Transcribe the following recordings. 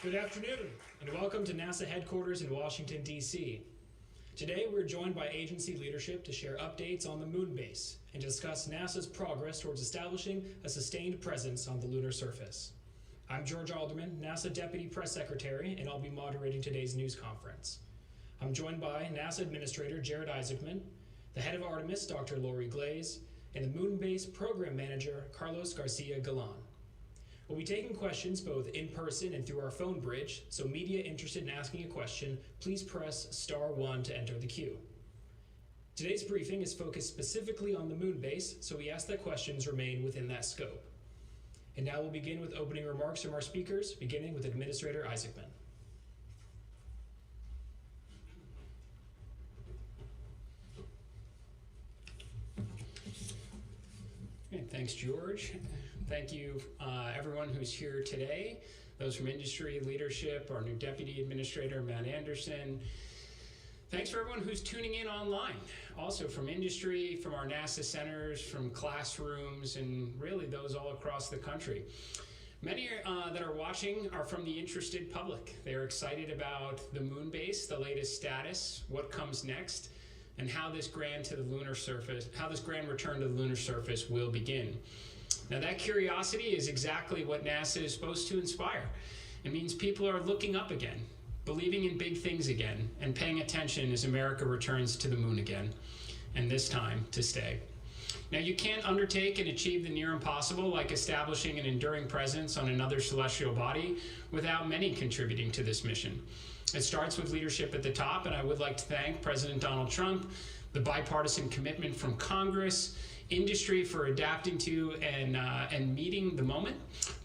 Good afternoon, and welcome to NASA headquarters in Washington, D.C. Today, we're joined by agency leadership to share updates on the moon base and discuss NASA's progress towards establishing a sustained presence on the lunar surface. I'm George Alderman, NASA Deputy Press Secretary, and I'll be moderating today's news conference. I'm joined by NASA Administrator Jared Isaacman, the head of Artemis, Dr. Lori Glaze, and the Moon Base Program Manager, Carlos Garcia Galan. We'll be taking questions both in person and through our phone bridge, so media interested in asking a question, please press *1 to enter the queue. Today's briefing is focused specifically on the moon base, so we ask that questions remain within that scope. And now we'll begin with opening remarks from our speakers, beginning with Administrator Isaacman. Okay, thanks, George. Thank you, everyone who's here today, those from industry leadership, our new Deputy Administrator, Matt Anderson. Thanks for everyone who's tuning in online, also from industry, from our NASA centers, from classrooms, and really those all across the country. Many that are watching are from the interested public. They're excited about the moon base, the latest status, what comes next, and how this grand return to the lunar surface will begin. Now, that curiosity is exactly what NASA is supposed to inspire. It means people are looking up again, believing in big things again, and paying attention as America returns to the moon again, and this time to stay. Now, you can't undertake and achieve the near impossible, like establishing an enduring presence on another celestial body, without many contributing to this mission. It starts with leadership at the top, and I would like to thank President Donald Trump, the bipartisan commitment from Congress, industry for adapting to and meeting the moment,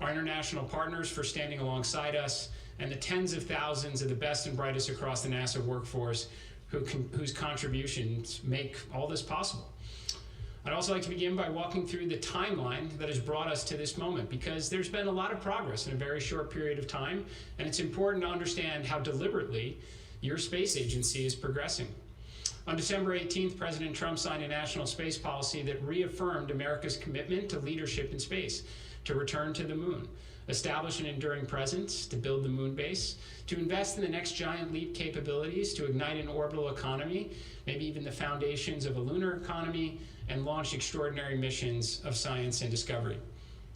our international partners for standing alongside us, and the tens of thousands of the best and brightest across the NASA workforce whose contributions make all this possible. I'd also like to begin by walking through the timeline that has brought us to this moment, because there's been a lot of progress in a very short period of time, and it's important to understand how deliberately your space agency is progressing. On December 18th, President Trump signed a national space policy that reaffirmed America's commitment to leadership in space, to return to the moon, establish an enduring presence, to build the moon base, to invest in the next giant leap capabilities, to ignite an orbital economy, maybe even the foundations of a lunar economy, and launch extraordinary missions of science and discovery.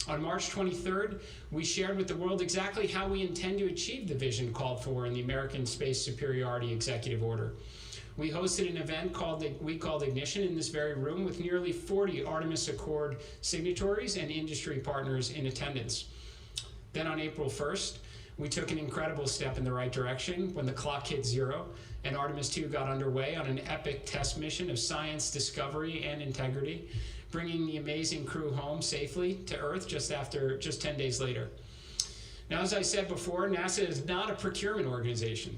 On March 23rd, we shared with the world exactly how we intend to achieve the vision called for in the American Space Superiority Executive Order. We hosted an event we called Ignition in this very room with nearly 40 Artemis Accord signatories and industry partners in attendance. Then on April 1st, we took an incredible step in the right direction when the clock hit 0 and Artemis II got underway on an epic test mission of science, discovery, and integrity, bringing the amazing crew home safely to Earth just 10 days later. Now, as I said before, NASA is not a procurement organization.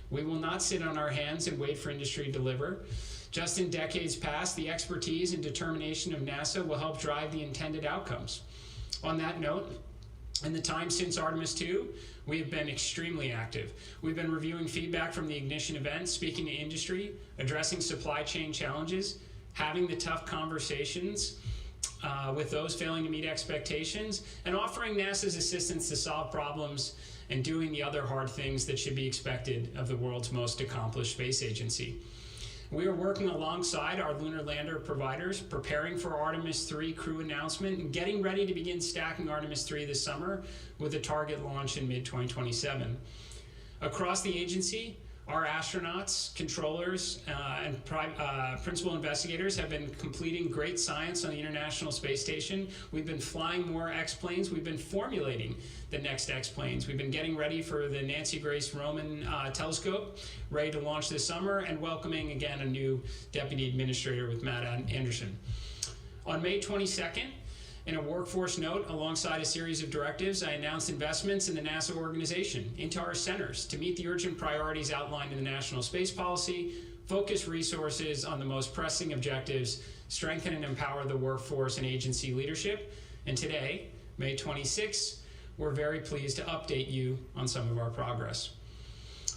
We will not sit on our hands and wait for industry to deliver. Just in decades past, the expertise and determination of NASA will help drive the intended outcomes. On that note, in the time since Artemis II, we have been extremely active. We've been reviewing feedback from the Ignition event, speaking to industry, addressing supply chain challenges, having the tough conversations with those failing to meet expectations, and offering NASA's assistance to solve problems and doing the other hard things that should be expected of the world's most accomplished space agency. We are working alongside our lunar lander providers, preparing for Artemis III crew announcement and getting ready to begin stacking Artemis III this summer with a target launch in mid-2027. Across the agency, our astronauts, controllers, and principal investigators have been completing great science on the International Space Station. We've been flying more X-planes. We've been formulating the next X-planes. We've been getting ready for the Nancy Grace Roman telescope, ready to launch this summer, and welcoming again a new Deputy Administrator with Matt Anderson. On May 22nd, in a workforce note, alongside a series of directives, I announced investments in the NASA organization into our centers to meet the urgent priorities outlined in the National Space Policy, focus resources on the most pressing objectives, strengthen and empower the workforce and agency leadership. And today, May 26th, we're very pleased to update you on some of our progress.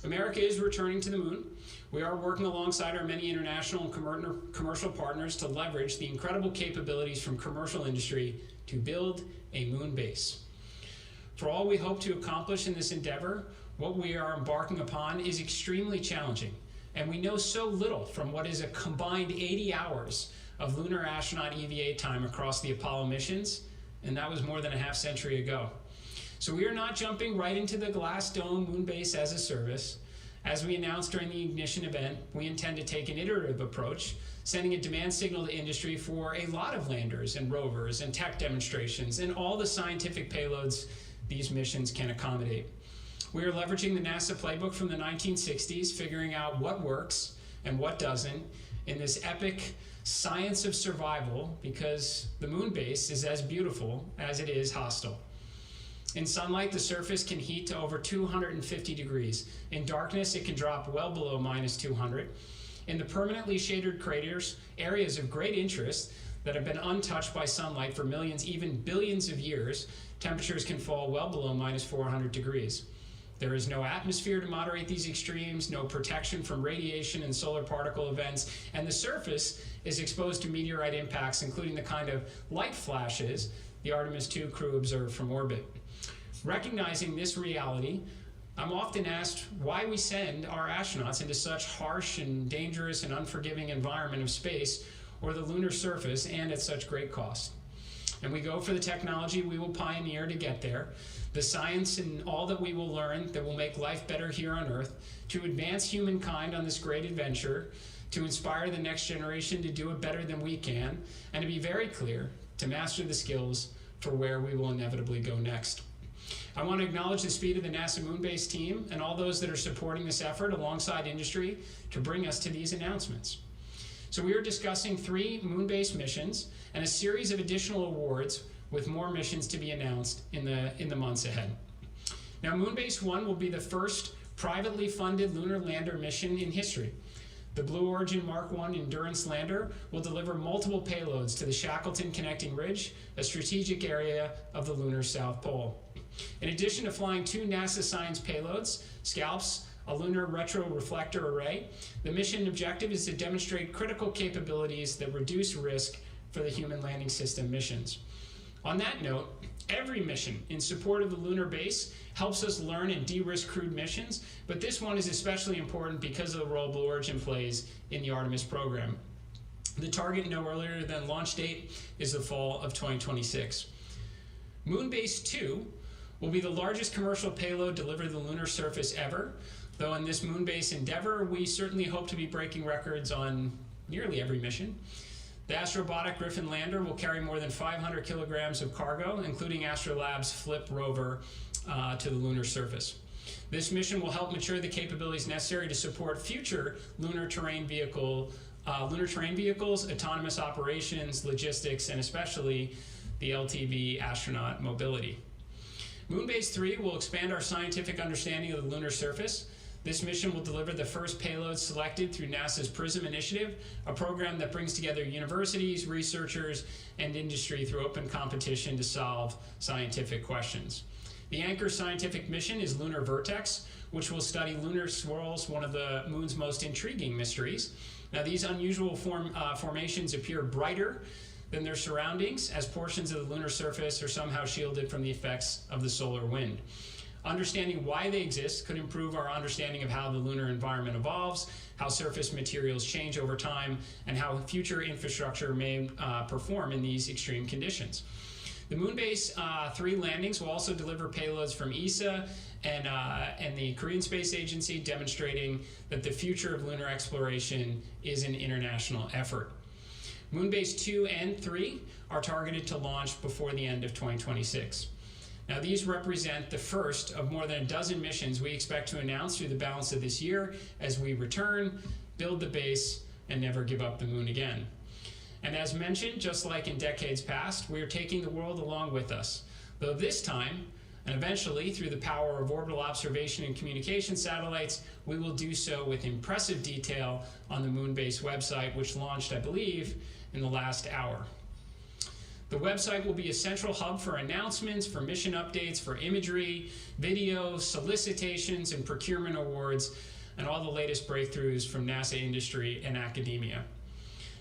America is returning to the moon. We are working alongside our many international and commercial partners to leverage the incredible capabilities from commercial industry to build a moon base. For all we hope to accomplish in this endeavor, what we are embarking upon is extremely challenging, and we know so little from what is a combined 80 hours of lunar astronaut EVA time across the Apollo missions, and that was more than a half century ago. So we are not jumping right into the glass dome moon base as a service. As we announced during the ignition event, we intend to take an iterative approach, sending a demand signal to industry for a lot of landers and rovers and tech demonstrations and all the scientific payloads these missions can accommodate. We are leveraging the NASA playbook from the 1960s, figuring out what works and what doesn't in this epic science of survival, because the moon base is as beautiful as it is hostile. In sunlight, the surface can heat to over 250 degrees. In darkness, it can drop well below minus 200. In the permanently shaded craters, areas of great interest that have been untouched by sunlight for millions, even billions of years, temperatures can fall well below minus 400 degrees. There is no atmosphere to moderate these extremes, no protection from radiation and solar particle events, and the surface is exposed to meteorite impacts, including the kind of light flashes the Artemis II crew observed from orbit. Recognizing this reality, I'm often asked why we send our astronauts into such harsh and dangerous and unforgiving environment of space or the lunar surface, and at such great cost. And we go for the technology we will pioneer to get there, the science and all that we will learn that will make life better here on Earth, to advance humankind on this great adventure, to inspire the next generation to do it better than we can, and to be very clear, to master the skills for where we will inevitably go next. I want to acknowledge the speed of the NASA Moonbase team and all those that are supporting this effort alongside industry to bring us to these announcements. So we are discussing 3 Moonbase missions and a series of additional awards, with more missions to be announced in the months ahead. Now, Moonbase 1 will be the first privately funded lunar lander mission in history. The Blue Origin Mark I Endurance lander will deliver multiple payloads to the Shackleton Connecting Ridge, a strategic area of the lunar South Pole. In addition to flying 2 NASA science payloads, SCALPs, a lunar retroreflector array, the mission objective is to demonstrate critical capabilities that reduce risk for the human landing system missions. On that note, every mission in support of the lunar base helps us learn and de-risk crewed missions, but this one is especially important because of the role Blue Origin plays in the Artemis program. The target no earlier than launch date is the fall of 2026. Moonbase 2 will be the largest commercial payload delivered to the lunar surface ever, though in this Moonbase endeavor, we certainly hope to be breaking records on nearly every mission. The Astrobotic Griffin lander will carry more than 500 kilograms of cargo, including Astrolab's FLIP rover, to the lunar surface. This mission will help mature the capabilities necessary to support future lunar terrain vehicles, autonomous operations, logistics, and especially the LTV astronaut mobility. Moonbase 3 will expand our scientific understanding of the lunar surface. This mission will deliver the first payload selected through NASA's PRISM initiative, a program that brings together universities, researchers, and industry through open competition to solve scientific questions. The anchor scientific mission is Lunar Vertex, which will study lunar swirls, one of the moon's most intriguing mysteries. Now, these unusual formations appear brighter than their surroundings, as portions of the lunar surface are somehow shielded from the effects of the solar wind. Understanding why they exist could improve our understanding of how the lunar environment evolves, how surface materials change over time, and how future infrastructure may perform in these extreme conditions. The Moonbase 3 landings will also deliver payloads from ESA and the Korean Space Agency, demonstrating that the future of lunar exploration is an international effort. Moonbase 2 and 3 are targeted to launch before the end of 2026. Now, these represent the first of more than a dozen missions we expect to announce through the balance of this year as we return, build the base, and never give up the moon again. And as mentioned, just like in decades past, we are taking the world along with us, though this time, and eventually through the power of orbital observation and communication satellites, we will do so with impressive detail on the Moonbase website, which launched, I believe, in the last hour. The website will be a central hub for announcements, for mission updates, for imagery, videos, solicitations, and procurement awards, and all the latest breakthroughs from NASA industry and academia.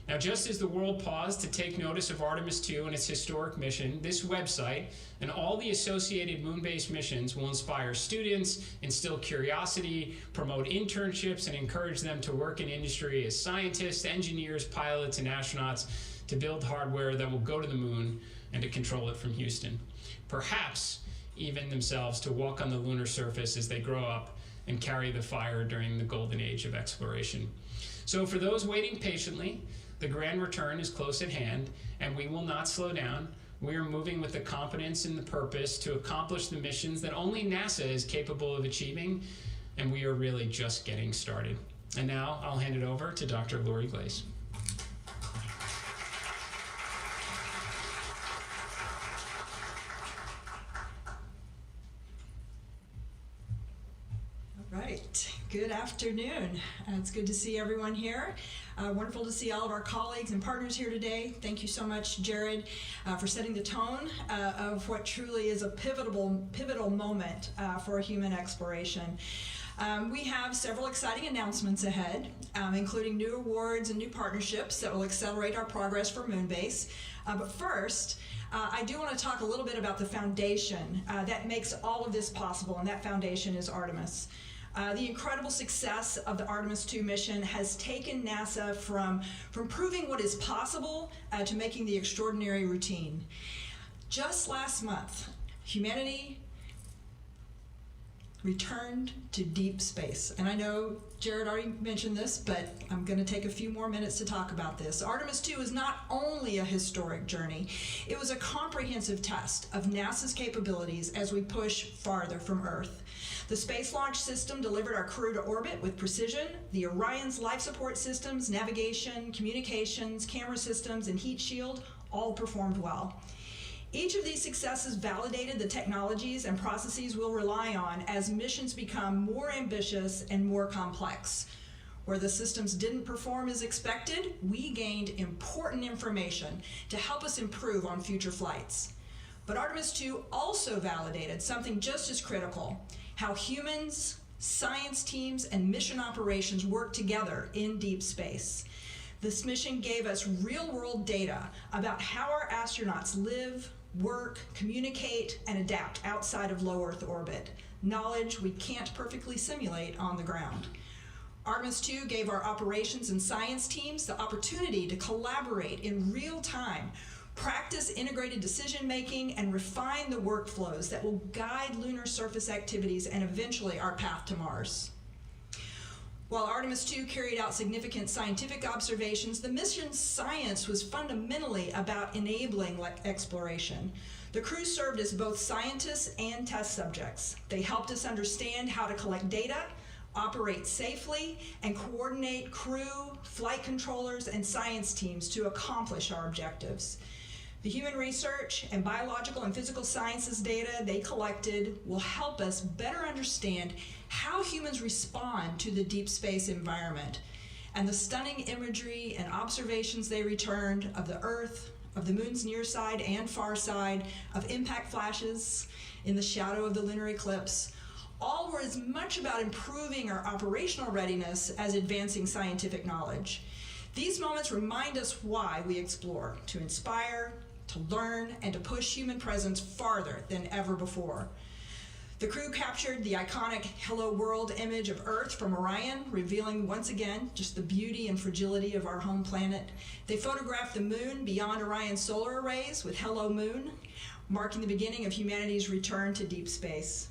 Now, just as the world paused to take notice of Artemis II and its historic mission, this website and all the associated moon-based missions will inspire students, instill curiosity, promote internships, and encourage them to work in industry as scientists, engineers, pilots, and astronauts to build hardware that will go to the moon and to control it from Houston. Perhaps even themselves to walk on the lunar surface as they grow up and carry the fire during the golden age of exploration. So for those waiting patiently, the grand return is close at hand, and we will not slow down. We are moving with the confidence and the purpose to accomplish the missions that only NASA is capable of achieving, and we are really just getting started. And now I'll hand it over to Dr. Lori Glaze. All right, good afternoon. It's good to see everyone here. Wonderful to see all of our colleagues and partners here today. Thank you so much, Jared, for setting the tone of what truly is a pivotal moment for human exploration. We have several exciting announcements ahead, including new awards and new partnerships that will accelerate our progress for Moonbase. But first, I do want to talk a little bit about the foundation that makes all of this possible, and that foundation is Artemis. The incredible success of the Artemis II mission has taken NASA from proving what is possible to making the extraordinary routine. Just last month, humanity returned to deep space. And I know Jared already mentioned this, but I'm going to take a few more minutes to talk about this. Artemis II is not only a historic journey, it was a comprehensive test of NASA's capabilities as we push farther from Earth. The Space Launch System delivered our crew to orbit with precision. The Orion's life support systems, navigation, communications, camera systems, and heat shield all performed well. Each of these successes validated the technologies and processes we'll rely on as missions become more ambitious and more complex. Where the systems didn't perform as expected, we gained important information to help us improve on future flights. But Artemis II also validated something just as critical: how humans, science teams, and mission operations work together in deep space. This mission gave us real-world data about how our astronauts live, work, communicate, and adapt outside of low Earth orbit, knowledge we can't perfectly simulate on the ground. Artemis II gave our operations and science teams the opportunity to collaborate in real time, practice integrated decision-making, and refine the workflows that will guide lunar surface activities and eventually our path to Mars. While Artemis II carried out significant scientific observations, the mission's science was fundamentally about enabling exploration. The crew served as both scientists and test subjects. They helped us understand how to collect data, operate safely, and coordinate crew, flight controllers, and science teams to accomplish our objectives. The human research and biological and physical sciences data they collected will help us better understand how humans respond to the deep space environment, and the stunning imagery and observations they returned of the Earth, of the moon's near side and far side, of impact flashes in the shadow of the lunar eclipse, all were as much about improving our operational readiness as advancing scientific knowledge. These moments remind us why we explore: to inspire, to learn, and to push human presence farther than ever before. The crew captured the iconic Hello World image of Earth from Orion, revealing once again just the beauty and fragility of our home planet. They photographed the moon beyond Orion's solar arrays with Hello Moon, marking the beginning of humanity's return to deep space.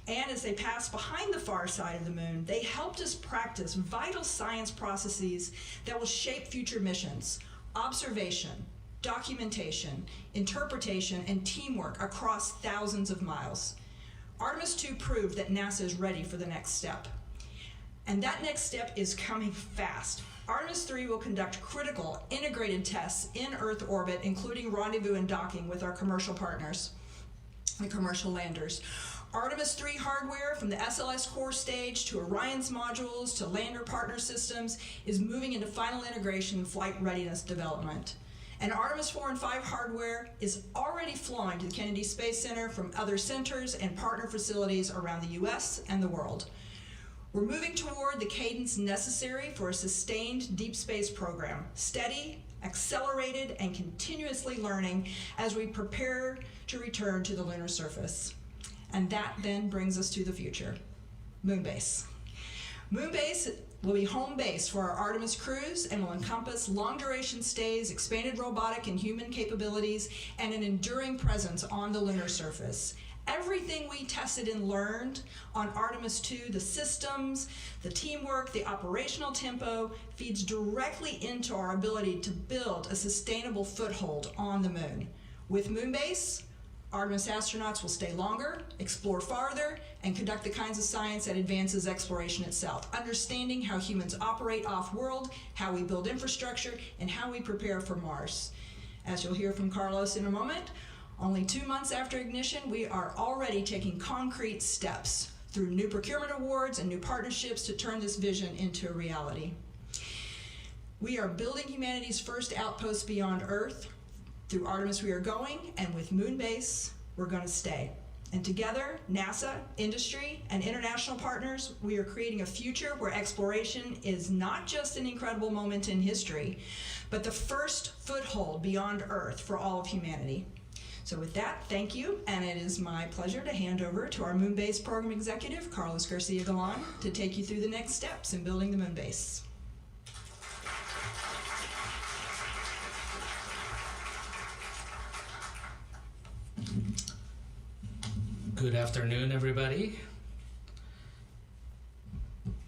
And as they passed behind the far side of the moon, they helped us practice vital science processes that will shape future missions: observation, documentation, interpretation, and teamwork across thousands of miles. Artemis II proved that NASA is ready for the next step. And that next step is coming fast. Artemis III will conduct critical integrated tests in Earth orbit, including rendezvous and docking with our commercial partners, the commercial landers. Artemis III hardware, from the SLS core stage to Orion's modules to lander partner systems, is moving into final integration and flight readiness development. And Artemis 4 and 5 hardware is already flowing to the Kennedy Space Center from other centers and partner facilities around the US and the world. We're moving toward the cadence necessary for a sustained deep space program, steady, accelerated, and continuously learning as we prepare to return to the lunar surface. And that then brings us to the future, Moonbase. Moonbase will be home base for our Artemis cruise and will encompass long-duration stays, expanded robotic and human capabilities, and an enduring presence on the lunar surface. Everything we tested and learned on Artemis II, the systems, the teamwork, the operational tempo, feeds directly into our ability to build a sustainable foothold on the moon. With Moonbase, Artemis astronauts will stay longer, explore farther, and conduct the kinds of science that advances exploration itself, understanding how humans operate off-world, how we build infrastructure, and how we prepare for Mars. As you'll hear from Carlos in a moment, only 2 months after ignition, we are already taking concrete steps through new procurement awards and new partnerships to turn this vision into a reality. We are building humanity's first outpost beyond Earth. Through Artemis we are going, and with Moonbase, we're going to stay. And together, NASA, industry, and international partners, we are creating a future where exploration is not just an incredible moment in history, but the first foothold beyond Earth for all of humanity. So with that, thank you, and it is my pleasure to hand over to our Moonbase Program Executive, Carlos Garcia-Galan, to take you through the next steps in building the Moonbase. Good afternoon, everybody.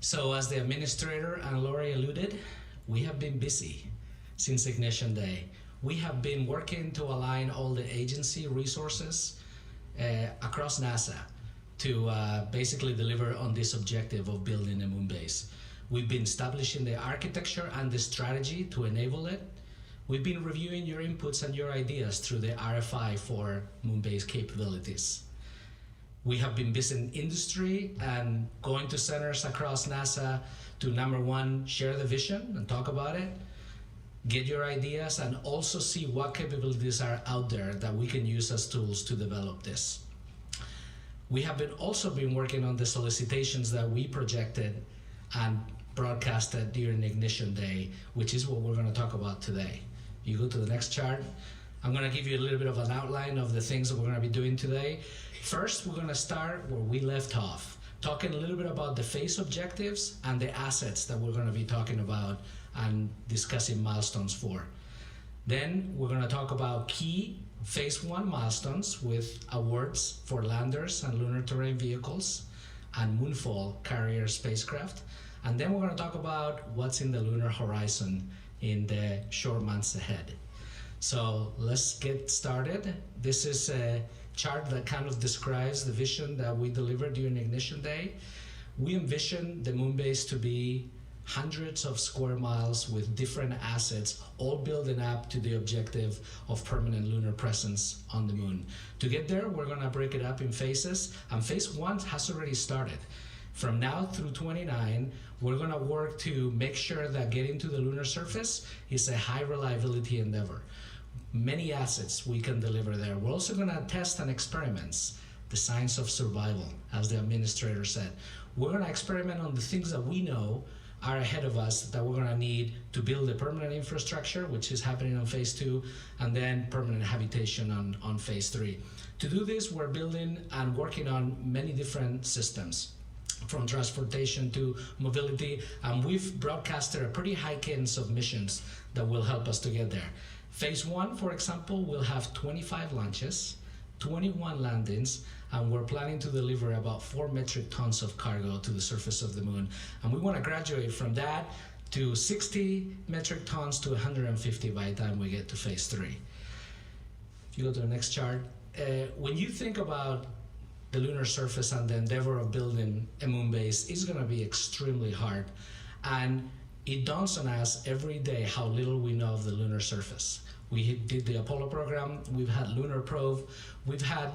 So as the administrator and Lori alluded, we have been busy since ignition day. We have been working to align all the agency resources across NASA to basically deliver on this objective of building a moon base. We've been establishing the architecture and the strategy to enable it. We've been reviewing your inputs and your ideas through the RFI for moon base capabilities. We have been visiting industry and going to centers across NASA to, number one, share the vision and talk about it, get your ideas, and also see what capabilities are out there that we can use as tools to develop this. We have also been working on the solicitations that we projected and broadcasted during Ignition Day, which is what we're going to talk about today. You go to the next chart. I'm going to give you a little bit of an outline of the things that we're going to be doing today. First, we're going to start where we left off, talking a little bit about the phase objectives and the assets that we're going to be talking about and discussing milestones for. Then we're going to talk about key phase 1 milestones with awards for landers and lunar terrain vehicles and moonfall carrier spacecraft. And then we're going to talk about what's in the lunar horizon in the short months ahead. So let's get started. This is a chart that kind of describes the vision that we delivered during Ignition Day. We envision the moon base to be hundreds of square miles with different assets, all building up to the objective of permanent lunar presence on the moon. To get there, we're going to break it up in phases, and phase 1 has already started. From now through 29, we're going to work to make sure that getting to the lunar surface is a high reliability endeavor. Many assets we can deliver there. We're also going to test and experiments the science of survival, as the administrator said. We're going to experiment on the things that we know are ahead of us that we're going to need to build a permanent infrastructure, which is happening on phase 2, and then permanent habitation on phase 3. To do this, we're building and working on many different systems, from transportation to mobility, and we've broadcasted a pretty high cadence of missions that will help us to get there. Phase 1, for example, will have 25 launches, 21 landings, and we're planning to deliver about 4 metric tons of cargo to the surface of the moon. And we want to graduate from that to 60 metric tons to 150 by the time we get to phase 3. If you go to the next chart, when you think about the lunar surface and the endeavor of building a moon base, it's going to be extremely hard. And it dawns on us every day how little we know of the lunar surface. We did the Apollo program, we've had lunar probe, we've had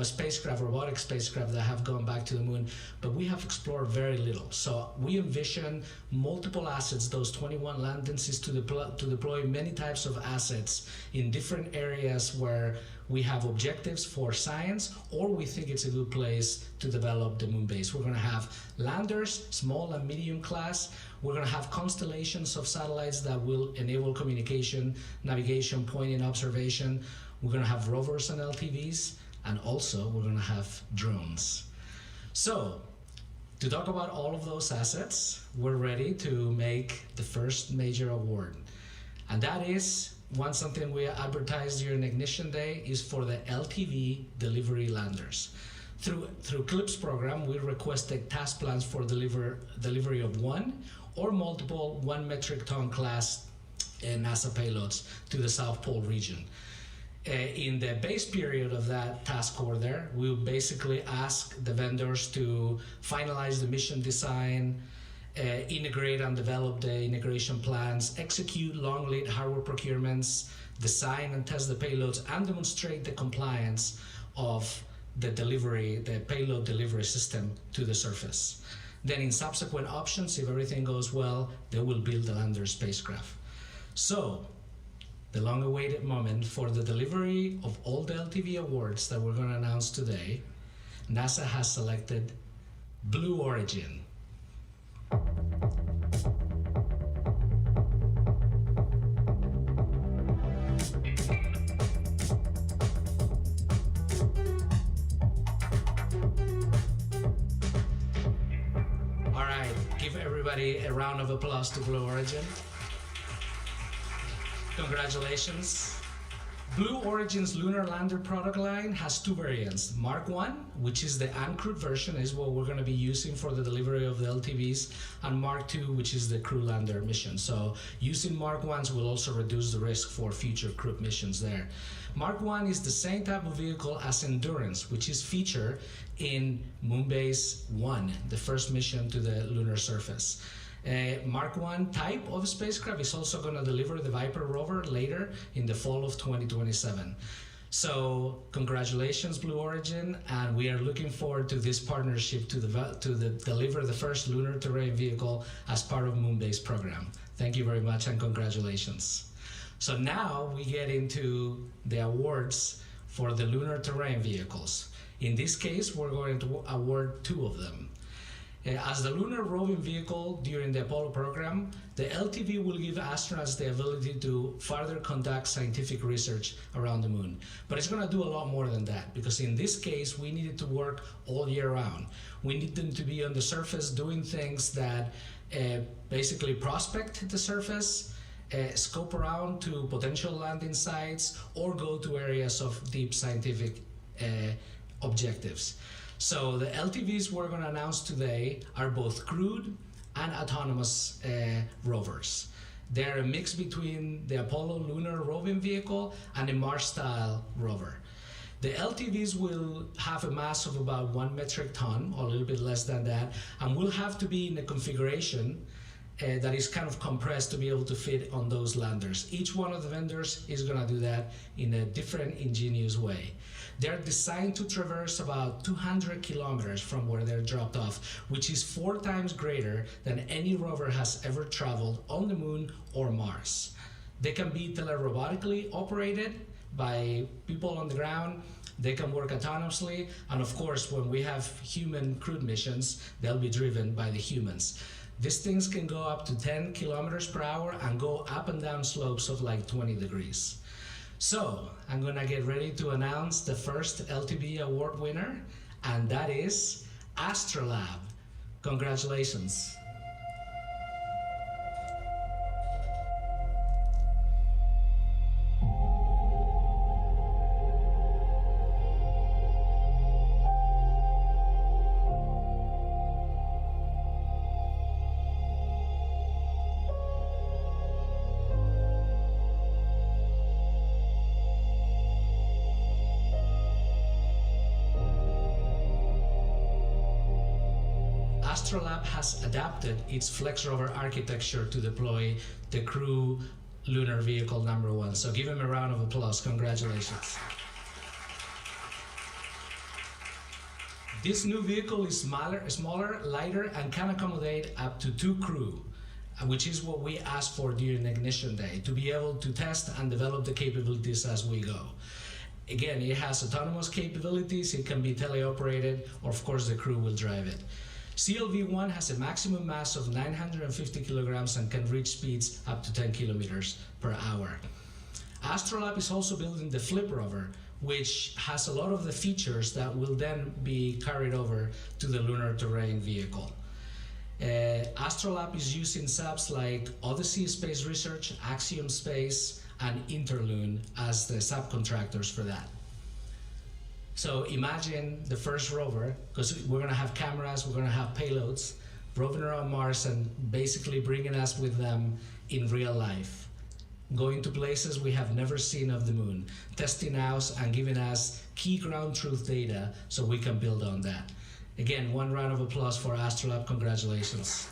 spacecraft, robotic spacecraft that have gone back to the moon, but we have explored very little. So we envision multiple assets, those 21 landings is to deploy many types of assets in different areas where we have objectives for science, or we think it's a good place to develop the moon base. We're going to have landers, small and medium class. We're going to have constellations of satellites that will enable communication, navigation, pointing, observation. We're going to have rovers and LTVs, and also we're going to have drones. So, to talk about all of those assets, we're ready to make the first major award. And that is, something we advertised during Ignition Day, is for the LTV delivery landers. Through CLIPS program, we requested task plans for delivery of one or multiple 1 metric ton class NASA payloads to the South Pole region. In the base period of that task order, we will basically ask the vendors to finalize the mission design, integrate and develop the integration plans, execute long lead hardware procurements, design and test the payloads, and demonstrate the compliance of the payload delivery system to the surface. Then in subsequent options, if everything goes well, they will build the lander spacecraft. So, the long-awaited moment for the delivery of all the LTV awards that we're going to announce today, NASA has selected Blue Origin. All right, give everybody a round of applause to Blue Origin. Congratulations. Blue Origin's lunar lander product line has two variants. Mark 1, which is the uncrewed version, is what we're going to be using for the delivery of the LTVs, and Mark 2, which is the crew lander mission. So using Mark 1s will also reduce the risk for future crewed missions there. Mark 1 is the same type of vehicle as Endurance, which is featured in Moonbase 1, the first mission to the lunar surface. Mark 1 type of spacecraft is also going to deliver the Viper rover later in the fall of 2027. So congratulations, Blue Origin, and we are looking forward to this partnership to deliver the first lunar terrain vehicle as part of Moonbase program. Thank you very much and congratulations. So now we get into the awards for the lunar terrain vehicles. In this case, we're going to award 2 of them. As the lunar roving vehicle during the Apollo program, the LTV will give astronauts the ability to further conduct scientific research around the moon. But it's going to do a lot more than that, because in this case, we needed to work all year round. We need them to be on the surface doing things that basically prospect the surface, scope around to potential landing sites, or go to areas of deep scientific objectives. So the LTVs we're going to announce today are both crewed and autonomous rovers. They're a mix between the Apollo lunar roving vehicle and a Mars-style rover. The LTVs will have a mass of about 1 metric ton, or a little bit less than that, and will have to be in a configuration that is kind of compressed to be able to fit on those landers. Each one of the vendors is going to do that in a different, ingenious way. They're designed to traverse about 200 kilometers from where they're dropped off, which is 4 times greater than any rover has ever traveled on the moon or Mars. They can be telerobotically operated by people on the ground. They can work autonomously, and of course, when we have human crewed missions, they'll be driven by the humans. These things can go up to 10 kilometers per hour and go up and down slopes of like 20 degrees. So, I'm gonna get ready to announce the first LTV award winner, and that is Astrolab. Congratulations. Astrolab has adapted its Flex rover architecture to deploy the crew lunar vehicle number 1. So give him a round of applause. Congratulations. This new vehicle is smaller, lighter, and can accommodate up to 2 crew, which is what we asked for during Ignition Day, to be able to test and develop the capabilities as we go. Again, it has autonomous capabilities, it can be teleoperated, or of course the crew will drive it. CLV-1 has a maximum mass of 950 kilograms and can reach speeds up to 10 kilometers per hour. Astrolab is also building the Flip rover, which has a lot of the features that will then be carried over to the lunar terrain vehicle. Astrolab is using subs like Odyssey Space Research, Axiom Space, and Interloon as the subcontractors for that. So imagine the first rover, because we're going to have cameras, we're going to have payloads, roving around Mars and basically bringing us with them in real life, going to places we have never seen of the moon, testing out and giving us key ground truth data so we can build on that. Again, one round of applause for Astrolab. Congratulations.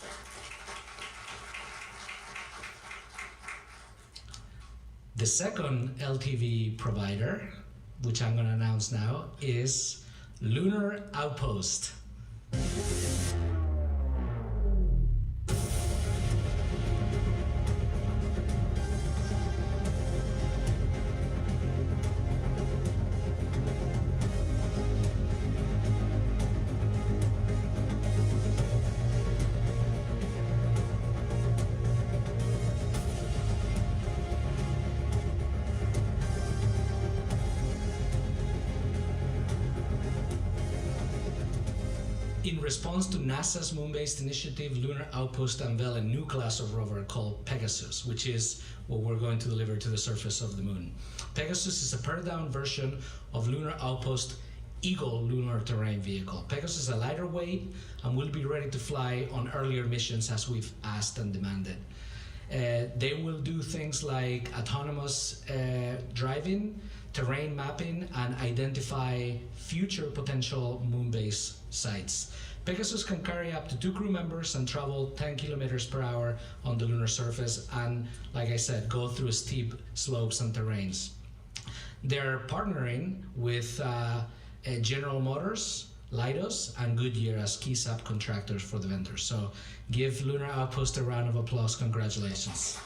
The second LTV provider, which I'm going to announce now, is Lunar Outpost. In response to NASA's moon-based initiative, Lunar Outpost unveiled a new class of rover called Pegasus, which is what we're going to deliver to the surface of the moon. Pegasus is a pared-down version of Lunar Outpost Eagle lunar terrain vehicle. Pegasus is a lighter weight and will be ready to fly on earlier missions as we've asked and demanded. They will do things like autonomous driving, terrain mapping, and identify future potential moon-based sites. Pegasus can carry up to 2 crew members and travel 10 kilometers per hour on the lunar surface and, like I said, go through steep slopes and terrains. They're partnering with General Motors, Leidos, and Goodyear as key subcontractors for the vendors. So give Lunar Outpost a round of applause. Congratulations.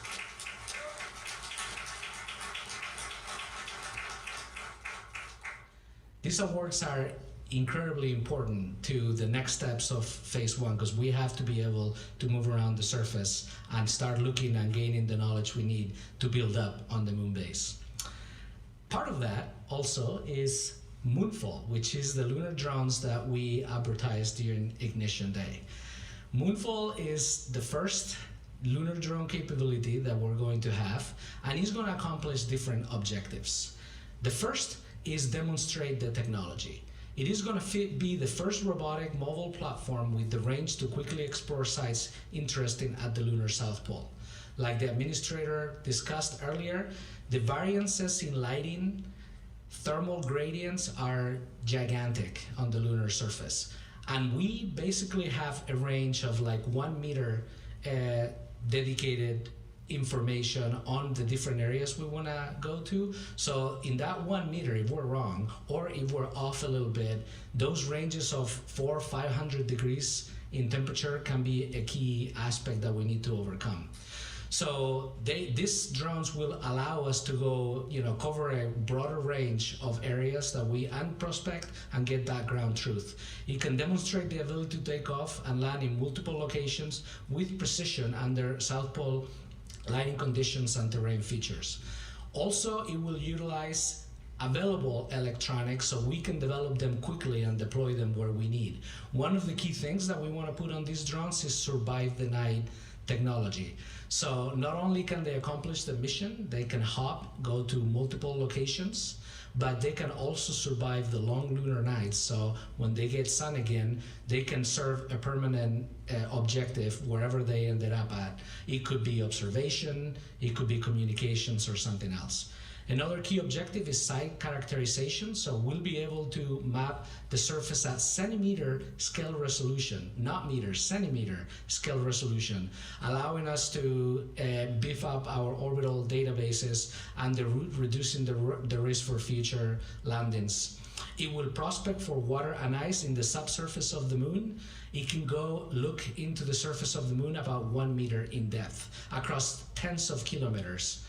These awards are incredibly important to the next steps of phase 1, because we have to be able to move around the surface and start looking and gaining the knowledge we need to build up on the moon base. Part of that also is Moonfall, which is the lunar drones that we advertised during Ignition Day. Moonfall is the first lunar drone capability that we're going to have, and it's going to accomplish different objectives. The first is demonstrate the technology. It is going to be the first robotic mobile platform with the range to quickly explore sites interesting at the lunar South Pole. Like the administrator discussed earlier, the variances in lighting, thermal gradients are gigantic on the lunar surface. And we basically have a range of like 1 meter dedicated information on the different areas we want to go to. So in that 1 meter, if we're wrong or if we're off a little bit, those ranges of 400 or 500 degrees in temperature can be a key aspect that we need to overcome. So these drones will allow us to go, cover a broader range of areas that we prospect and get that ground truth. It can demonstrate the ability to take off and land in multiple locations with precision under South Pole lighting conditions and terrain features. Also, it will utilize available electronics so we can develop them quickly and deploy them where we need. One of the key things that we want to put on these drones is survive the night technology. So not only can they accomplish the mission, they can go to multiple locations, but they can also survive the long lunar nights. So when they get sun again, they can serve a permanent objective wherever they ended up at. It could be observation, it could be communications or something else. Another key objective is site characterization. So we'll be able to map the surface at centimeter scale resolution, not meters, centimeter scale resolution, allowing us to beef up our orbital databases and reducing the risk for future landings. It will prospect for water and ice in the subsurface of the moon. It can go look into the surface of the moon about 1 meter in depth across tens of kilometers.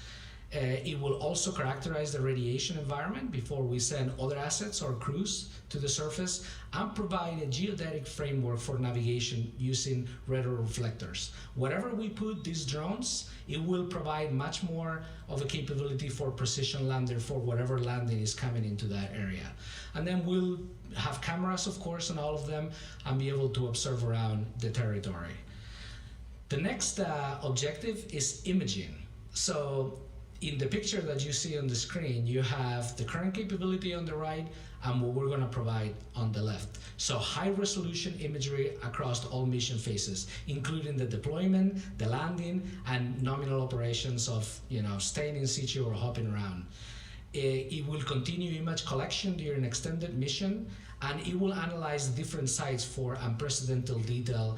It will also characterize the radiation environment before we send other assets or crews to the surface, and provide a geodetic framework for navigation using retroreflectors. Wherever we put these drones, it will provide much more of a capability for precision lander for whatever landing is coming into that area. And then we'll have cameras, of course, on all of them, and be able to observe around the territory. The next objective is imaging. So in the picture that you see on the screen, you have the current capability on the right and what we're going to provide on the left. So high resolution imagery across all mission phases, including the deployment, the landing, and nominal operations of staying in situ or hopping around. It will continue image collection during extended mission, and it will analyze different sites for unprecedented detail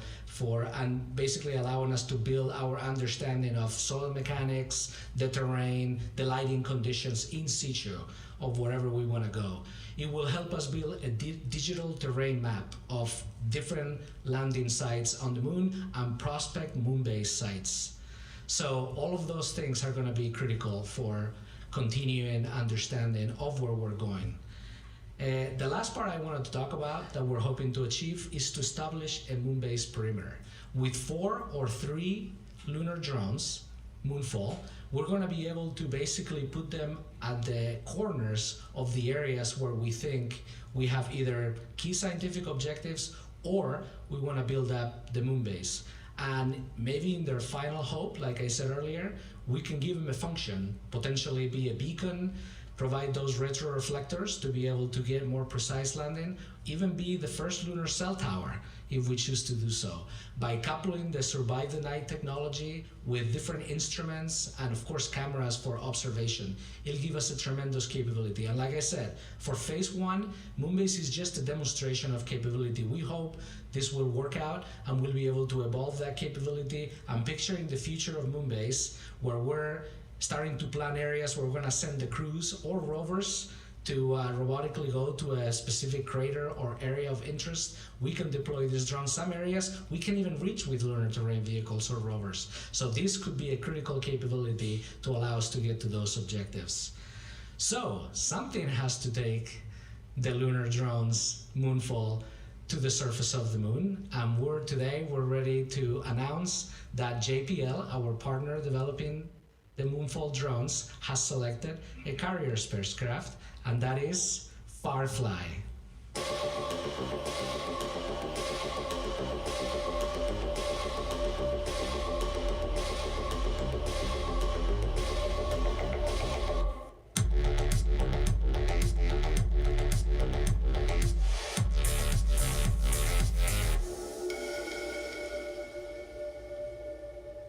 and basically allowing us to build our understanding of soil mechanics, the terrain, the lighting conditions in situ of wherever we want to go. It will help us build a digital terrain map of different landing sites on the moon and prospect moon-based sites. So all of those things are going to be critical for continuing understanding of where we're going. The last part I wanted to talk about that we're hoping to achieve is to establish a moon-based perimeter. With 4 or 3 lunar drones, Moonfall, we're going to be able to basically put them at the corners of the areas where we think we have either key scientific objectives or we want to build up the moon base. And maybe in their final hope, like I said earlier, we can give them a function, potentially be a beacon, provide those retroreflectors to be able to get more precise landing, even be the first lunar cell tower if we choose to do so. By coupling the survive the night technology with different instruments and of course cameras for observation, it'll give us a tremendous capability. And like I said, for phase 1, Moonbase is just a demonstration of capability. We hope this will work out and we'll be able to evolve that capability. I'm picturing the future of Moonbase where we're starting to plan areas where we're going to send the crews or rovers to robotically go to a specific crater or area of interest. We can deploy these drones. Some areas we can even reach with lunar terrain vehicles or rovers. So this could be a critical capability to allow us to get to those objectives. So something has to take the lunar drones Moonfall to the surface of the moon, and today we're ready to announce that JPL, our partner developing the Moonfall drones, has selected a carrier spacecraft, and that is Firefly.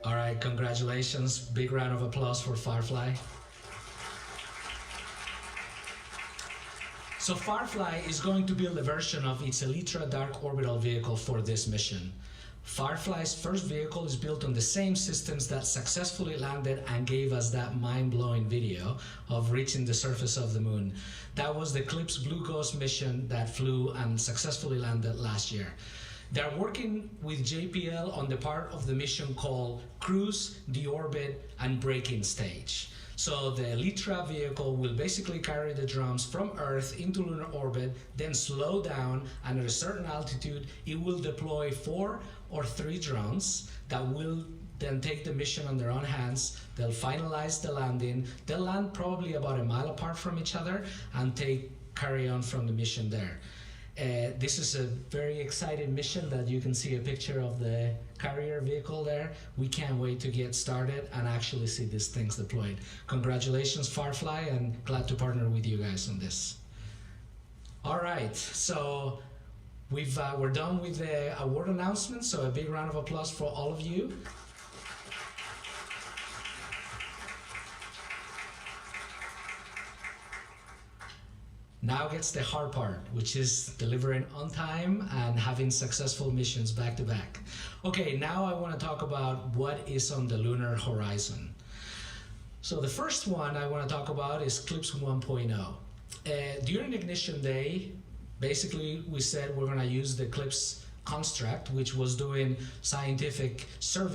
All right, congratulations. Big round of applause for Firefly. So Firefly is going to build a version of its Elytra dark orbital vehicle for this mission. Firefly's first vehicle is built on the same systems that successfully landed and gave us that mind-blowing video of reaching the surface of the moon. That was the CLIPS Blue Ghost mission that flew and successfully landed last year. They're working with JPL on the part of the mission called Cruise, Deorbit, and Braking Stage. So the Elytra vehicle will basically carry the drones from Earth into lunar orbit, then slow down, and at a certain altitude, it will deploy 4 or 3 drones that will then take the mission on their own hands. They'll finalize the landing. They'll land probably about a mile apart from each other and carry on from the mission there. This is a very exciting mission that you can see a picture of the carrier vehicle there. We can't wait to get started and actually see these things deployed. Congratulations, Firefly, and glad to partner with you guys on this. All right, so we're done with the award announcement, so a big round of applause for all of you. Now gets the hard part, which is delivering on time and having successful missions back to back. Okay, now I want to talk about what is on the lunar horizon. So the first one I want to talk about is CLIPS 1.0. During Ignition Day, basically we said we're going to use the CLIPS construct, which was doing scientific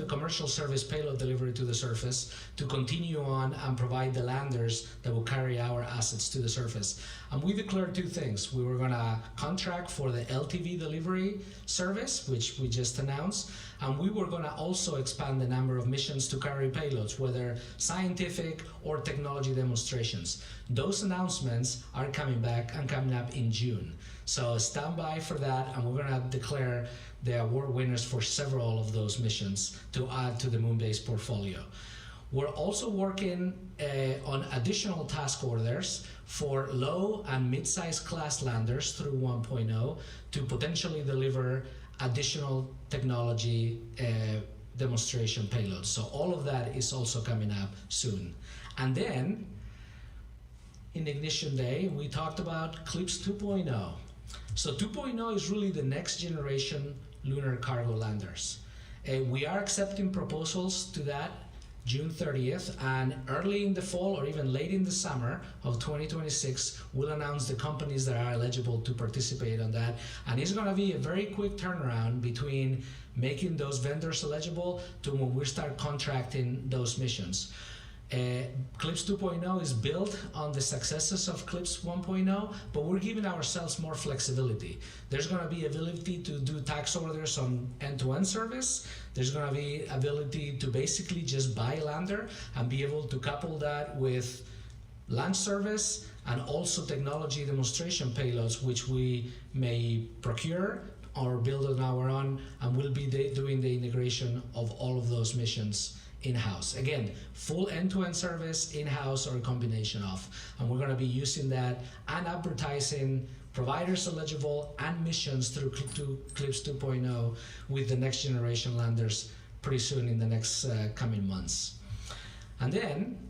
commercial service payload delivery to the surface, to continue on and provide the landers that will carry our assets to the surface. And we declared two things. We were going to contract for the LTV delivery service, which we just announced, and we were going to also expand the number of missions to carry payloads, whether scientific or technology demonstrations. Those announcements are coming back and coming up in June. So stand by for that, and we're going to declare the award winners for several of those missions to add to the Moonbase portfolio. We're also working on additional task orders for low and mid-sized class landers through 1.0 to potentially deliver additional technology demonstration payloads. So all of that is also coming up soon. And then in Ignition Day, we talked about CLPS 2.0. So 2.0 is really the next generation lunar cargo landers. We are accepting proposals to that June 30th, and early in the fall or even late in the summer of 2026, we'll announce the companies that are eligible to participate on that. And it's going to be a very quick turnaround between making those vendors eligible to when we start contracting those missions. CLPS 2.0 is built on the successes of CLPS 1.0, but we're giving ourselves more flexibility. There's going to be ability to do tax orders on end-to-end service. There's going to be ability to basically just buy a lander and be able to couple that with launch service and also technology demonstration payloads, which we may procure or build on our own, and we'll be doing the integration of all of those missions in-house. Again, full end-to-end service, in-house, or a combination of. And we're going to be using that and advertising providers eligible and missions through CLPS 2.0 with the next generation landers pretty soon in the next coming months. And then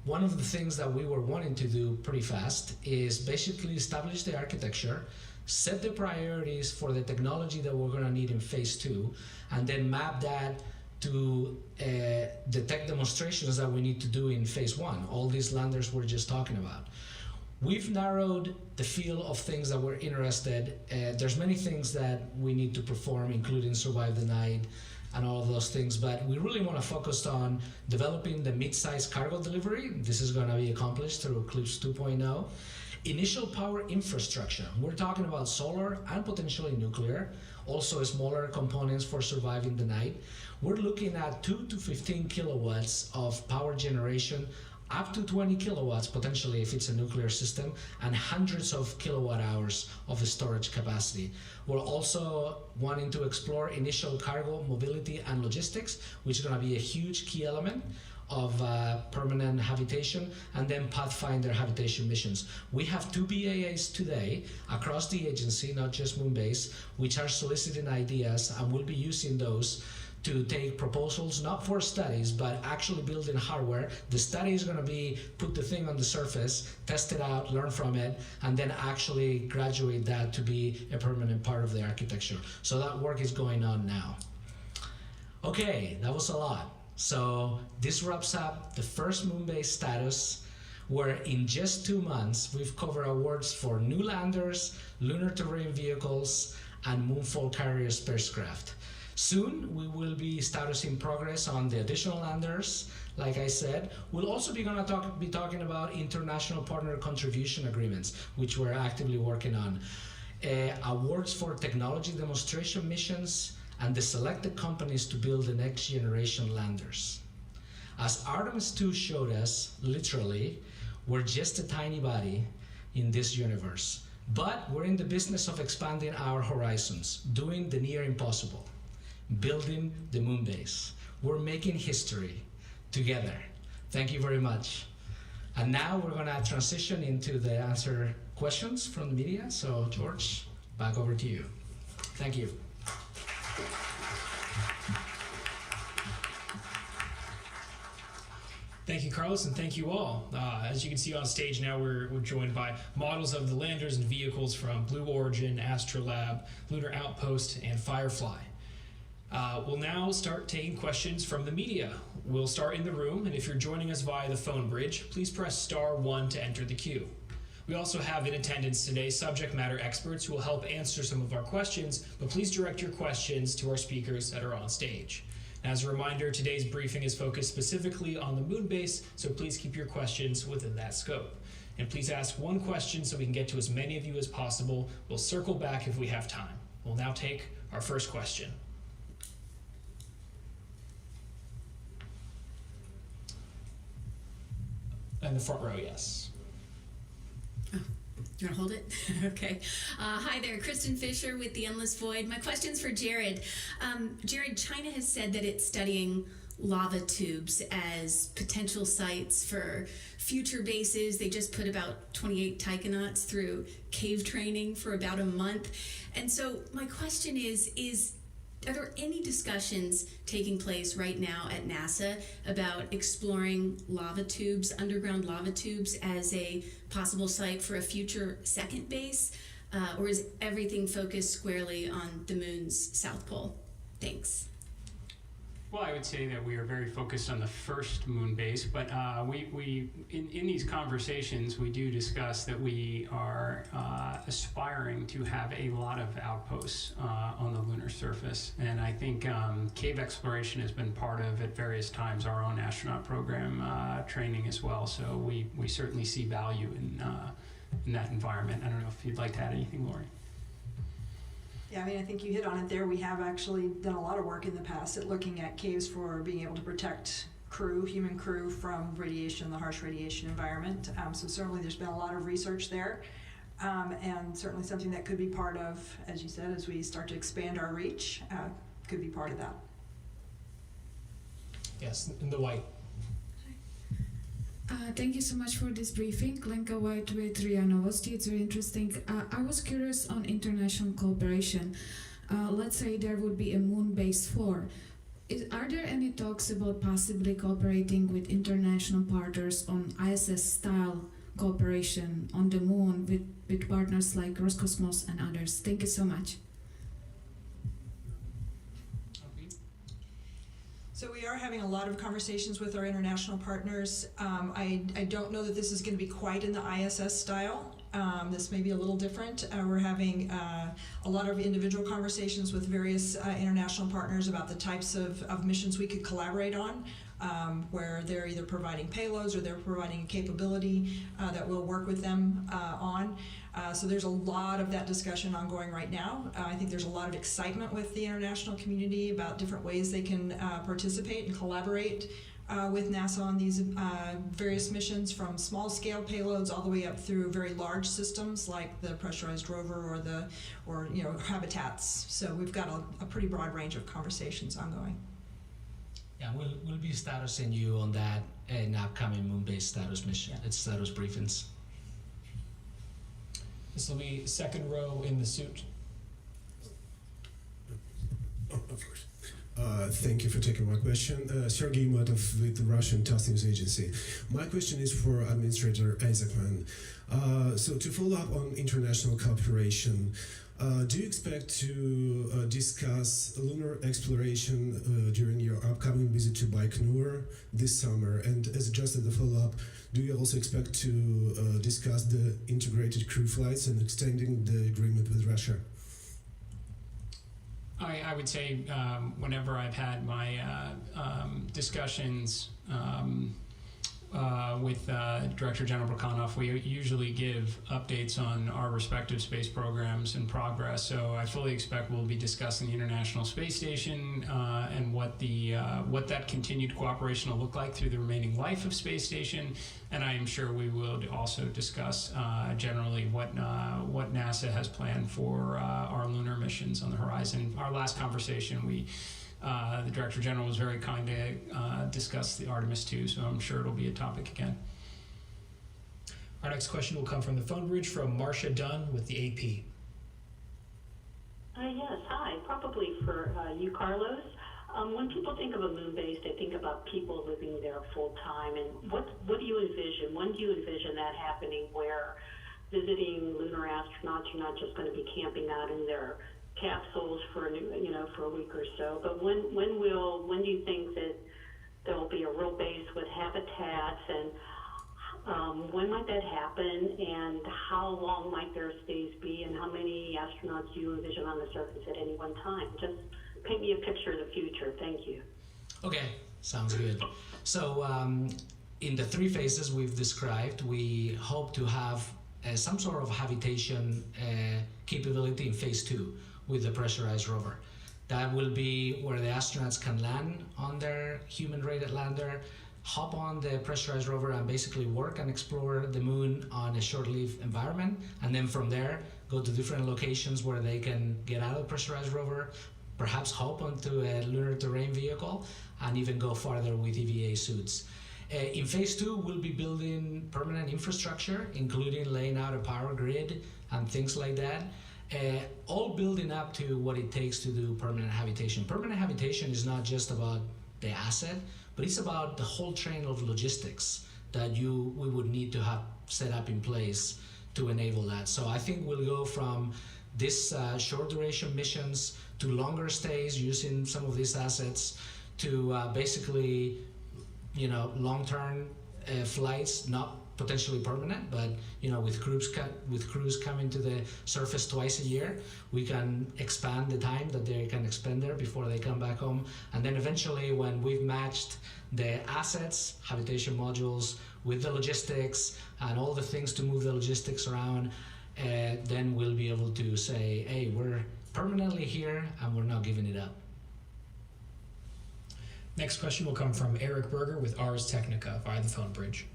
one of the things that we were wanting to do pretty fast is basically establish the architecture, set the priorities for the technology that we're going to need in phase 2, and then map that to the tech demonstrations that we need to do in phase 1, all these landers we're just talking about. We've narrowed the field of things that we're interested. There's many things that we need to perform, including survive the night and all of those things, but we really want to focus on developing the mid-size cargo delivery. This is going to be accomplished through CLPS 2.0. Initial power infrastructure. We're talking about solar and potentially nuclear, also smaller components for surviving the night. We're looking at 2 to 15 kilowatts of power generation, up to 20 kilowatts potentially if it's a nuclear system, and hundreds of kilowatt hours of storage capacity. We're also wanting to explore initial cargo mobility and logistics, which is going to be a huge key element of permanent habitation, and then Pathfinder habitation missions. We have 2 BAAs today across the agency, not just Moonbase, which are soliciting ideas, and we'll be using those to take proposals, not for studies, but actually building hardware. The study is going to be put the thing on the surface, test it out, learn from it, and then actually graduate that to be a permanent part of the architecture. So that work is going on now. Okay, that was a lot. So this wraps up the first Moonbase status, where in just 2 months, we've covered awards for new landers, lunar terrain vehicles, and moonfall carrier spacecraft. Soon, we will be statusing progress on the additional landers. Like I said, we'll also be talking about international partner contribution agreements, which we're actively working on. Awards for technology demonstration missions, and the selected companies to build the next generation landers. As Artemis II showed us, literally, we're just a tiny body in this universe, but we're in the business of expanding our horizons, doing the near impossible, building the Moonbase. We're making history together. Thank you very much. And now we're gonna transition into the answer questions from the media. So George, back over to you. Thank you. Thank you, Carlos, and thank you all. As you can see on stage now, we're joined by models of the landers and vehicles from Blue Origin, Astrolab, Lunar Outpost, and Firefly. We'll now start taking questions from the media. We'll start in the room, and if you're joining us via the phone bridge, please press *1 to enter the queue. We also have in attendance today subject matter experts who will help answer some of our questions, but please direct your questions to our speakers that are on stage. As a reminder, today's briefing is focused specifically on the moon base, so please keep your questions within that scope. And please ask one question so we can get to as many of you as possible. We'll circle back if we have time. We'll now take our first question. In the front row, yes. You want to hold it? Okay. Hi there, Kristen Fisher with The Endless Void. My question's for Jared. Jared, China has said that it's studying lava tubes as potential sites for future bases. They just put about 28 taikonauts through cave training for about a month. And so my question is are there any discussions taking place right now at NASA about exploring lava tubes, underground lava tubes, as a possible site for a future second base? Or is everything focused squarely on the moon's south pole? Thanks. Well, I would say that we are very focused on the first moon base, but in these conversations, we do discuss that we are aspiring to have a lot of outposts on the lunar surface. And I think cave exploration has been part of, at various times, our own astronaut program training as well. So we certainly see value in that environment. I don't know if you'd like to add anything, Lori. Yeah, I mean, I think you hit on it there. We have actually done a lot of work in the past at looking at caves for being able to protect human crew from radiation, the harsh radiation environment. So certainly there's been a lot of research there. And certainly something that could be part of, as you said, as we start to expand our reach, could be part of that. Yes, in the white. Thank you so much for this briefing. Lenka White with RIA Novosti. It's very interesting. I was curious on international cooperation. Let's say there would be a moon base 4. Are there any talks about possibly cooperating with international partners on ISS-style cooperation on the moon with partners like Roscosmos and others? Thank you so much. So we are having a lot of conversations with our international partners. I don't know that this is going to be quite in the ISS style. This may be a little different. We're having a lot of individual conversations with various international partners about the types of missions we could collaborate on, where they're either providing payloads or they're providing a capability that we'll work with them on. So there's a lot of that discussion ongoing right now. I think there's a lot of excitement with the international community about different ways they can participate and collaborate with NASA on these various missions, from small-scale payloads all the way up through very large systems like the pressurized rover or habitats. So we've got a pretty broad range of conversations ongoing. Yeah, we'll be statusing you on that in upcoming moon-based status mission. It's status briefings. This will be second row in the suit. Oh, of course. Thank you for taking my question. Sergei Matov with the Russian TASS News Agency. My question is for Administrator Isaacman. So to follow up on international cooperation, do you expect to discuss lunar exploration during your upcoming visit to Baikonur this summer? And as just as a follow-up, do you also expect to discuss the integrated crew flights and extending the agreement with Russia? I would say whenever I've had my discussions with Director General Brakhanov, we usually give updates on our respective space programs and progress. So I fully expect we'll be discussing the International Space Station and what that continued cooperation will look like through the remaining life of Space Station. And I am sure we will also discuss generally what NASA has planned for our lunar missions on the horizon. Our last conversation, the Director General was very kind to discuss the Artemis II, so I'm sure it'll be a topic again. Our next question will come from the phone bridge from Marcia Dunn with the AP. Yes, hi. Probably for you, Carlos. When people think of a moon base, they think about people living there full time. And what do you envision? When do you envision that happening, where visiting lunar astronauts, you're not just going to be camping out in their capsules for a week or so, but when do you think that there will be a real base with habitats, and When might that happen, and how long might their stays be, and how many astronauts do you envision on the surface at any one time? Just paint me a picture of the future. Thank you. Okay, sounds good. So in the 3 phases we've described, we hope to have some sort of habitation capability in phase 2 with the pressurized rover. That will be where the astronauts can land on their human-rated lander, hop on the pressurized rover and basically work and explore the moon on a short-lived environment, and then from there go to different locations where they can get out of the pressurized rover, perhaps hop onto a lunar terrain vehicle, and even go farther with EVA suits. In phase 2, we'll be building permanent infrastructure, including laying out a power grid and things like that, all building up to what it takes to do permanent habitation. Permanent habitation is not just about the asset, but it's about the whole train of logistics that we would need to have set up in place to enable that. So I think we'll go from this short duration missions to longer stays using some of these assets to basically, long-term flights, not potentially permanent, but with crews coming to the surface twice a year, we can expand the time that they can expend there before they come back home. And then eventually, when we've matched the assets, habitation modules, with the logistics and all the things to move the logistics around, then we'll be able to say, hey, we're permanently here and we're not giving it up. Next question will come from Eric Berger with Ars Technica via the phone bridge.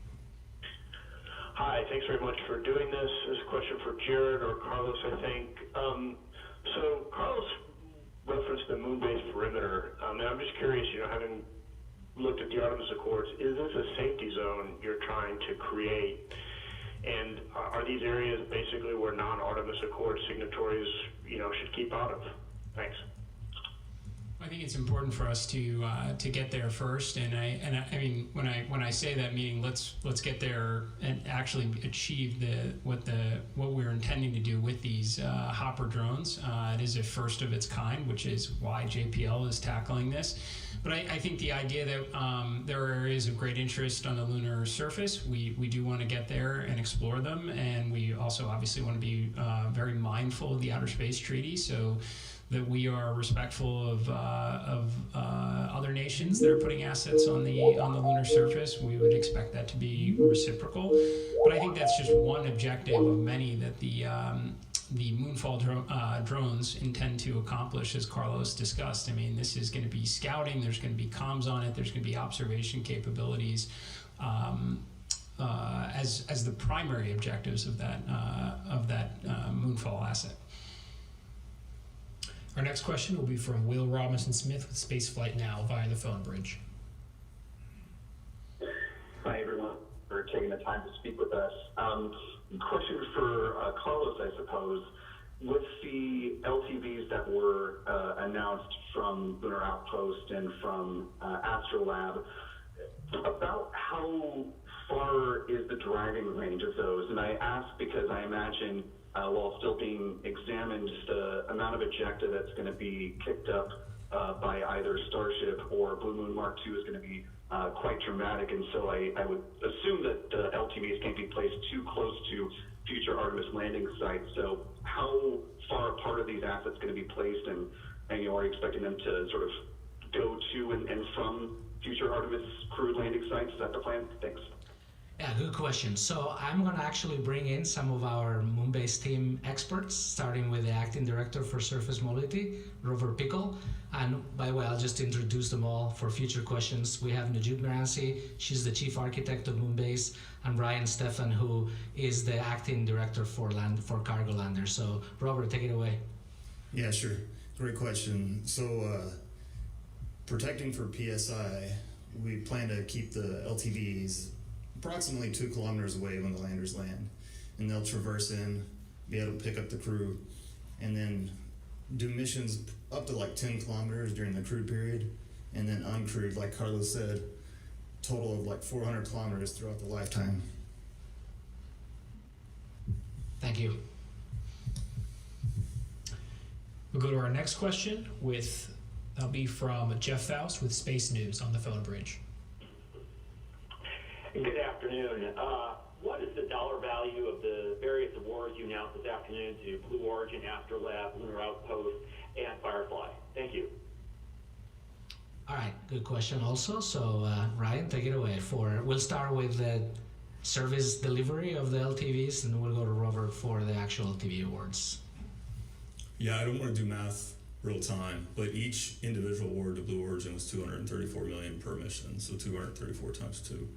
Hi, thanks very much for doing this. This is a question for Jared or Carlos, I think. So Carlos referenced the moon-based perimeter, and I'm just curious, having looked at the Artemis Accords, is this a safety zone you're trying to create? And are these areas basically where non-Artemis Accord signatories, should keep out of? Thanks. I think it's important for us to get there first, and I mean when I say that, meaning let's get there and actually achieve what we're intending to do with these hopper drones. It is a first of its kind, which is why JPL is tackling this. But I think the idea that there are areas of great interest on the lunar surface, we do want to get there and explore them, and we also obviously want to be very mindful of the Outer Space Treaty, so that we are respectful of other nations that are putting assets on the lunar surface. We would expect that to be reciprocal. But I think that's just one objective of many that the Moonfall drones intend to accomplish, as Carlos discussed. I mean, this is going to be scouting. There's going to be comms on it. There's going to be observation capabilities as the primary objectives of that Moonfall asset. Our next question will be from Will Robinson-Smith with Spaceflight Now via the phone bridge. Hi, everyone, for taking the time to speak with us. Question for Carlos, I suppose. With the LTVs that were announced from Lunar Outpost and from Astrolab, about how far is the driving range of those? And I ask because I imagine while still being examined, the amount of ejecta that's going to be kicked up by either Starship or Blue Moon Mark II is going to be quite dramatic, and so I would assume that the LTVs can't be placed too close to future Artemis landing sites. So how far apart are these assets going to be placed, and are you expecting them to sort of go to and from future Artemis crewed landing sites? Is that the plan? Thanks. Yeah, good question. So I'm going to actually bring in some of our moon-based team experts, starting with the acting director for surface mobility, Rover Pickle. And by the way, I'll just introduce them all for future questions. We have Najib Mirancy, she's the chief architect of Moonbase, and Brian Stefan, who is the acting director for cargo landers. So Robert, take it away. Yeah, sure. Great question. So protecting for PSI, we plan to keep the LTVs approximately 2 kilometers away when the landers land, and they'll traverse in, be able to pick up the crew, and then do missions up to like 10 kilometers during the crewed period, and then uncrewed, like Carlos said, total of like 400 kilometers throughout the lifetime. Thank you. We'll go to our next question that'll be from Jeff Faust with Space News on the phone bridge. Good afternoon. what is the dollar value of the various awards you announced this afternoon to Blue Origin, Astrolab, Lunar Outpost, and Firefly? Thank you. All right, good question also. So Ryan, take it away. We'll start with the service delivery of the LTVs, and we'll go to Robert for the actual LTV awards. Yeah, I don't want to do math real time, but each individual award to Blue Origin was $234 million per mission, so 234 times 2.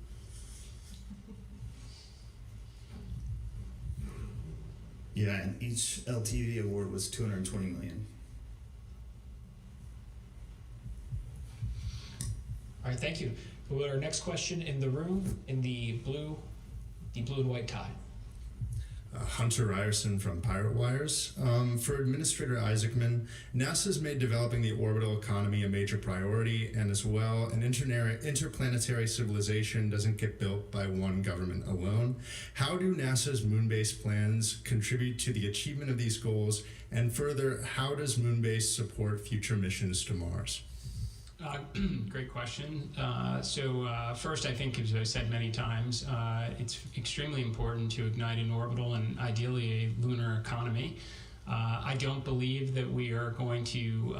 Yeah, and each LTV award was $220 million. All right, thank you. We'll go to our next question in the room in the blue and white tie. Hunter Ryerson from Pirate Wires. For Administrator Isaacman, NASA's made developing the orbital economy a major priority, and as well, an interplanetary civilization doesn't get built by one government alone. How do NASA's moon-based plans contribute to the achievement of these goals? And further, how does moon-based support future missions to Mars? Great question. First, I think, as I've said many times, it's extremely important to ignite an orbital and ideally a lunar economy. I don't believe that we are going to,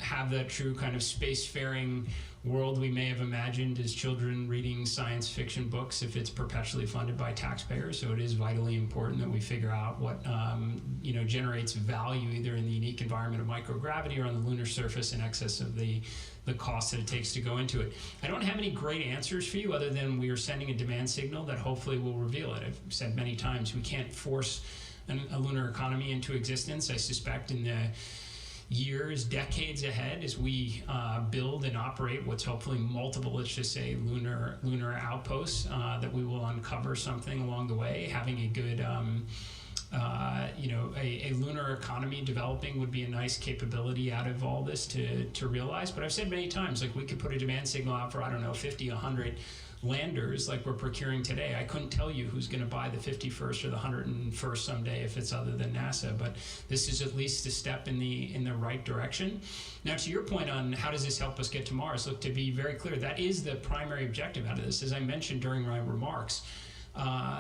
have that true kind of spacefaring world we may have imagined as children reading science fiction books if it's perpetually funded by taxpayers. So it is vitally important that we figure out what, generates value either in the unique environment of microgravity or on the lunar surface in excess of the cost that it takes to go into it. I don't have any great answers for you other than we are sending a demand signal that hopefully will reveal it. I've said many times we can't force a lunar economy into existence. I suspect in the years, decades ahead, as we build and operate what's hopefully multiple, let's just say, lunar outposts, that we will uncover something along the way. Having a good, a lunar economy developing would be a nice capability out of all this to realize. But I've said many times, like we could put a demand signal out for, 50, 100 landers like we're procuring today. I couldn't tell you who's going to buy the 51st or the 101st someday if it's other than NASA, but this is at least a step in the right direction. Now, to your point on how does this help us get to Mars, look, to be very clear, that is the primary objective out of this. As I mentioned during my remarks,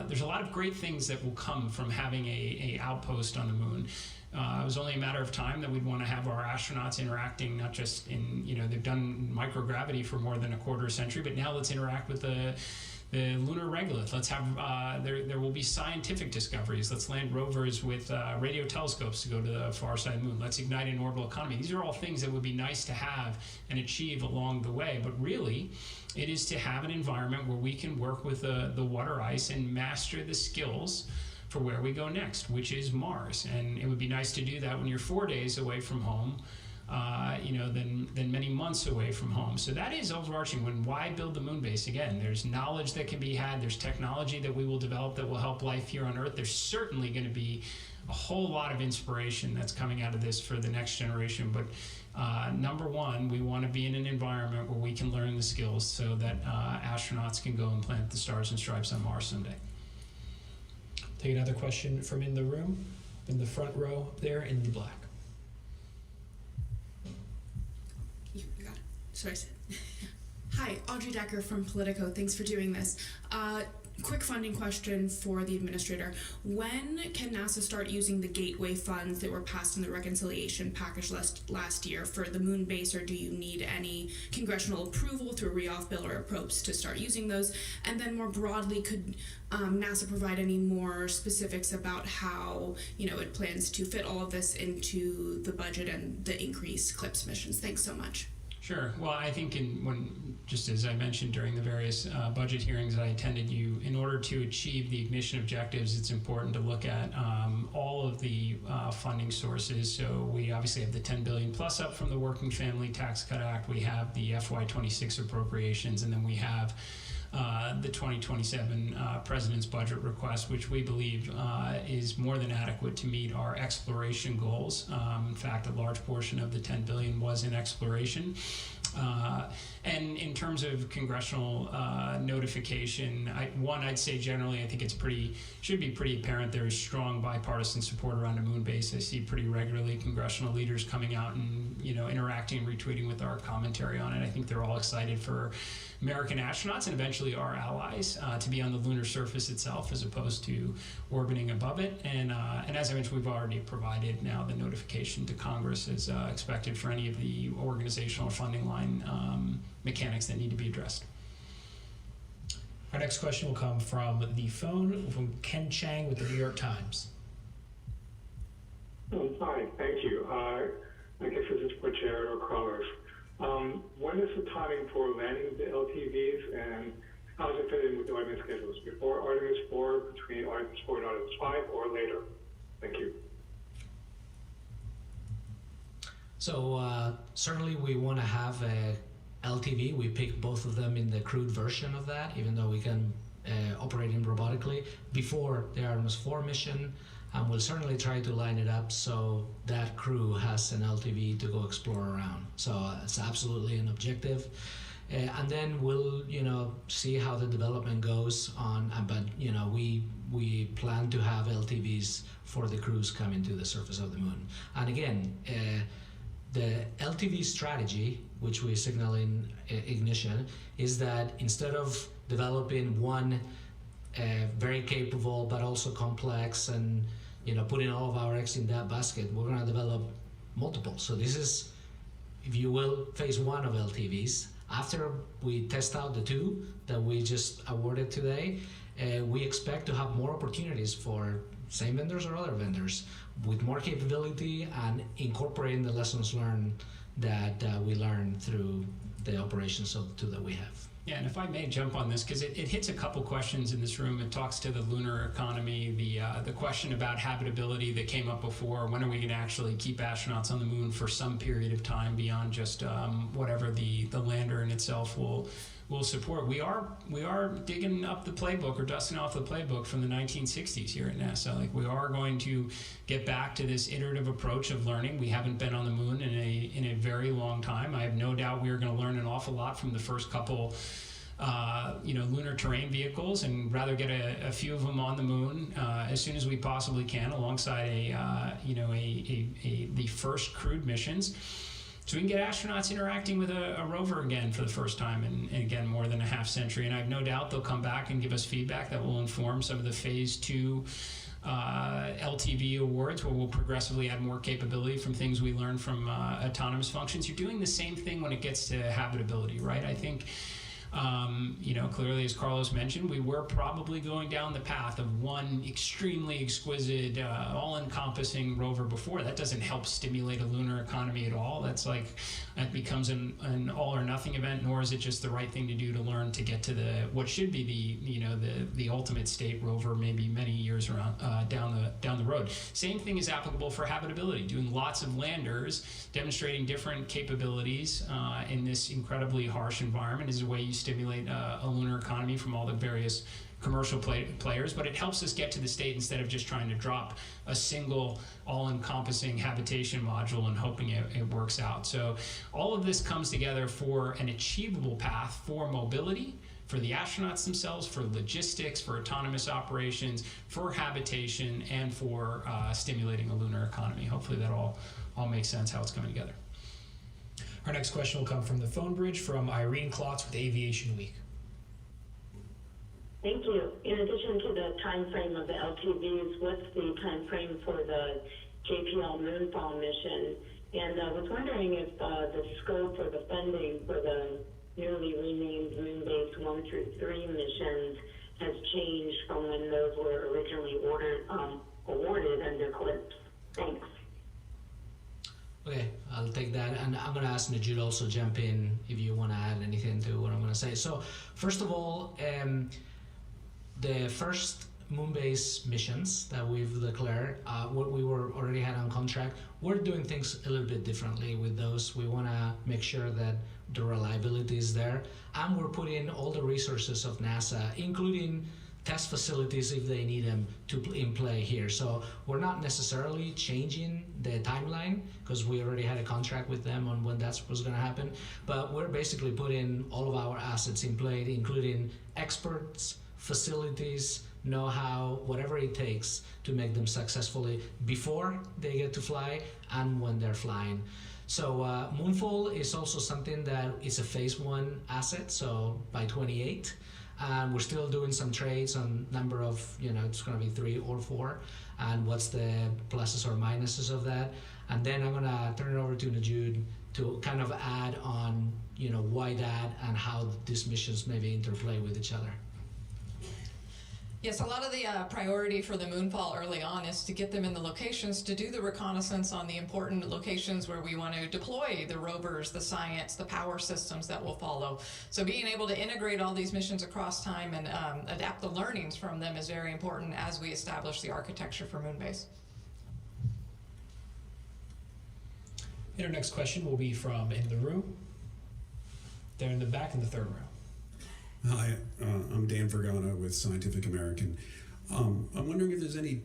there's a lot of great things that will come from having a outpost on the moon. It was only a matter of time that we'd want to have our astronauts interacting, not just in, they've done microgravity for more than a quarter century, but now let's interact with the lunar regolith. Let's have, there will be scientific discoveries. Let's land rovers with radio telescopes to go to the far side of the moon. Let's ignite an orbital economy. These are all things that would be nice to have and achieve along the way, but really, it is to have an environment where we can work with the water ice and master the skills for where we go next, which is Mars. And it would be nice to do that when you're 4 days away from home, than many months away from home. So that is overarching. Why build the moon base? Again, there's knowledge that can be had. There's technology that we will develop that will help life here on Earth. There's certainly going to be a whole lot of inspiration that's coming out of this for the next generation. But number one, we want to be in an environment where we can learn the skills so that astronauts can go and plant the stars and stripes on Mars someday. Take another question from in the room, in the front row there in the black. You got it. Sorry. Hi, Audrey Decker from Politico. Thanks for doing this. Quick funding question for the administrator. When can NASA start using the gateway funds that were passed in the reconciliation package last year for the moon base, or do you need any congressional approval through a re-off bill or a PROPS to start using those? And then more broadly, could NASA provide any more specifics about how it plans to fit all of this into the budget and the increased CLIPS missions? Thanks so much. Sure. Well, I think just as I mentioned during the various budget hearings that I attended, in order to achieve the ignition objectives, it's important to look at all of the funding sources. So we obviously have the $10 billion plus up from the Working Family Tax Cut Act. We have the FY26 appropriations, and then we have the 2027 President's budget request, which we believe is more than adequate to meet our exploration goals. In fact, a large portion of the $10 billion was in exploration. And in terms of congressional notification, I'd say generally, I think should be pretty apparent there is strong bipartisan support around a moon base. I see pretty regularly congressional leaders coming out and interacting and retweeting with our commentary on it. I think they're all excited for American astronauts and eventually our allies to be on the lunar surface itself as opposed to orbiting above it. And as I mentioned, we've already provided now the notification to Congress as expected for any of the organizational funding line mechanics that need to be addressed. Our next question will come from the phone from Ken Chang with the New York Times. Hi, thank you. I guess this is for Jared or Carlos. When is the timing for landing the LTVs, and how does it fit in with the Artemis schedules? Before Artemis 4, between Artemis 4 and Artemis 5, or later? Thank you. So certainly we want to have a LTV. We picked both of them in the crewed version of that, even though we can operate them robotically before the Artemis 4 mission. And we'll certainly try to line it up so that crew has an LTV to go explore around. So it's absolutely an objective. And then we'll, see how the development goes on. But, we plan to have LTVs for the crews coming to the surface of the moon. And again, the LTV strategy, which we signal in ignition, is that instead of developing one very capable but also complex and putting all of our eggs in that basket, we're going to develop multiple. So this is, if you will, phase one of LTVs. After we test out the two that we just awarded today, we expect to have more opportunities for same vendors or other vendors with more capability and incorporating the lessons learned that we learned through the operations of the two that we have. Yeah, and if I may jump on this, because it hits a couple questions in this room. It talks to the lunar economy, the question about habitability that came up before. When are we going to actually keep astronauts on the moon for some period of time beyond just whatever the lander in itself will support? We are digging up the playbook or dusting off the playbook from the 1960s here at NASA. Like, we are going to get back to this iterative approach of learning. We haven't been on the moon in a very long time. I have no doubt we are going to learn an awful lot from the first couple lunar terrain vehicles, and rather get a few of them on the moon as soon as we possibly can, alongside the first crewed missions. So we can get astronauts interacting with a rover again for the first time in again, more than a half century. And I have no doubt they'll come back and give us feedback that will inform some of the phase 2 LTV awards, where we'll progressively add more capability from things we learned from autonomous functions. You're doing the same thing when it gets to habitability, right? I think clearly, as Carlos mentioned, we were probably going down the path of one extremely exquisite, all-encompassing rover before. That doesn't help stimulate a lunar economy at all. That becomes an all-or-nothing event, nor is it just the right thing to do to learn to get to what should be the ultimate state rover, maybe many years around down the road. Same thing is applicable for habitability. Doing lots of landers, demonstrating different capabilities in this incredibly harsh environment is a way you stimulate a lunar economy from all the various commercial players, but it helps us get to the state instead of just trying to drop a single all-encompassing habitation module and hoping it works out. So all of this comes together for an achievable path for mobility, for the astronauts themselves, for logistics, for autonomous operations, for habitation, and for stimulating a lunar economy. Hopefully that all makes sense how it's coming together. Our next question will come from the phone bridge from Irene Klotz with Aviation Week. Thank you. In addition to the time frame of the LTVs, what's the time frame for the JPL Moonfall mission? And I was wondering if the scope or the funding for the newly renamed Moon-based 1 through 3 missions has changed from when those were originally awarded under CLIPS. Thanks. Okay, I'll take that, and I'm going to ask Najud also jump in if you want to add anything to what I'm going to say. So, first of all, the first moon-based missions that we've declared, what we already had on contract, we're doing things a little bit differently with those. We want to make sure that the reliability is there, and we're putting all the resources of NASA, including test facilities if they need them in play here. So we're not necessarily changing the timeline because we already had a contract with them on when that was going to happen. But we're basically putting all of our assets in play, including experts, facilities, know-how, whatever it takes to make them successfully before they get to fly and when they're flying. So Moonfall is also something that is a phase 1 asset, so by 28. And we're still doing some trades on number of, it's going to be 3 or 4, and what's the pluses or minuses of that. And then I'm going to turn it over to Najud to kind of add on, why that and how these missions maybe interplay with each other. Yes, a lot of the priority for the Moonfall early on is to get them in the locations to do the reconnaissance on the important locations where we want to deploy the rovers, the science, the power systems that will follow. So being able to integrate all these missions across time and adapt the learnings from them is very important as we establish the architecture for Moonbase. And our next question will be from in the room. There in the back in the third row. Hi, I'm Dan Vergana with Scientific American. I'm wondering if there's any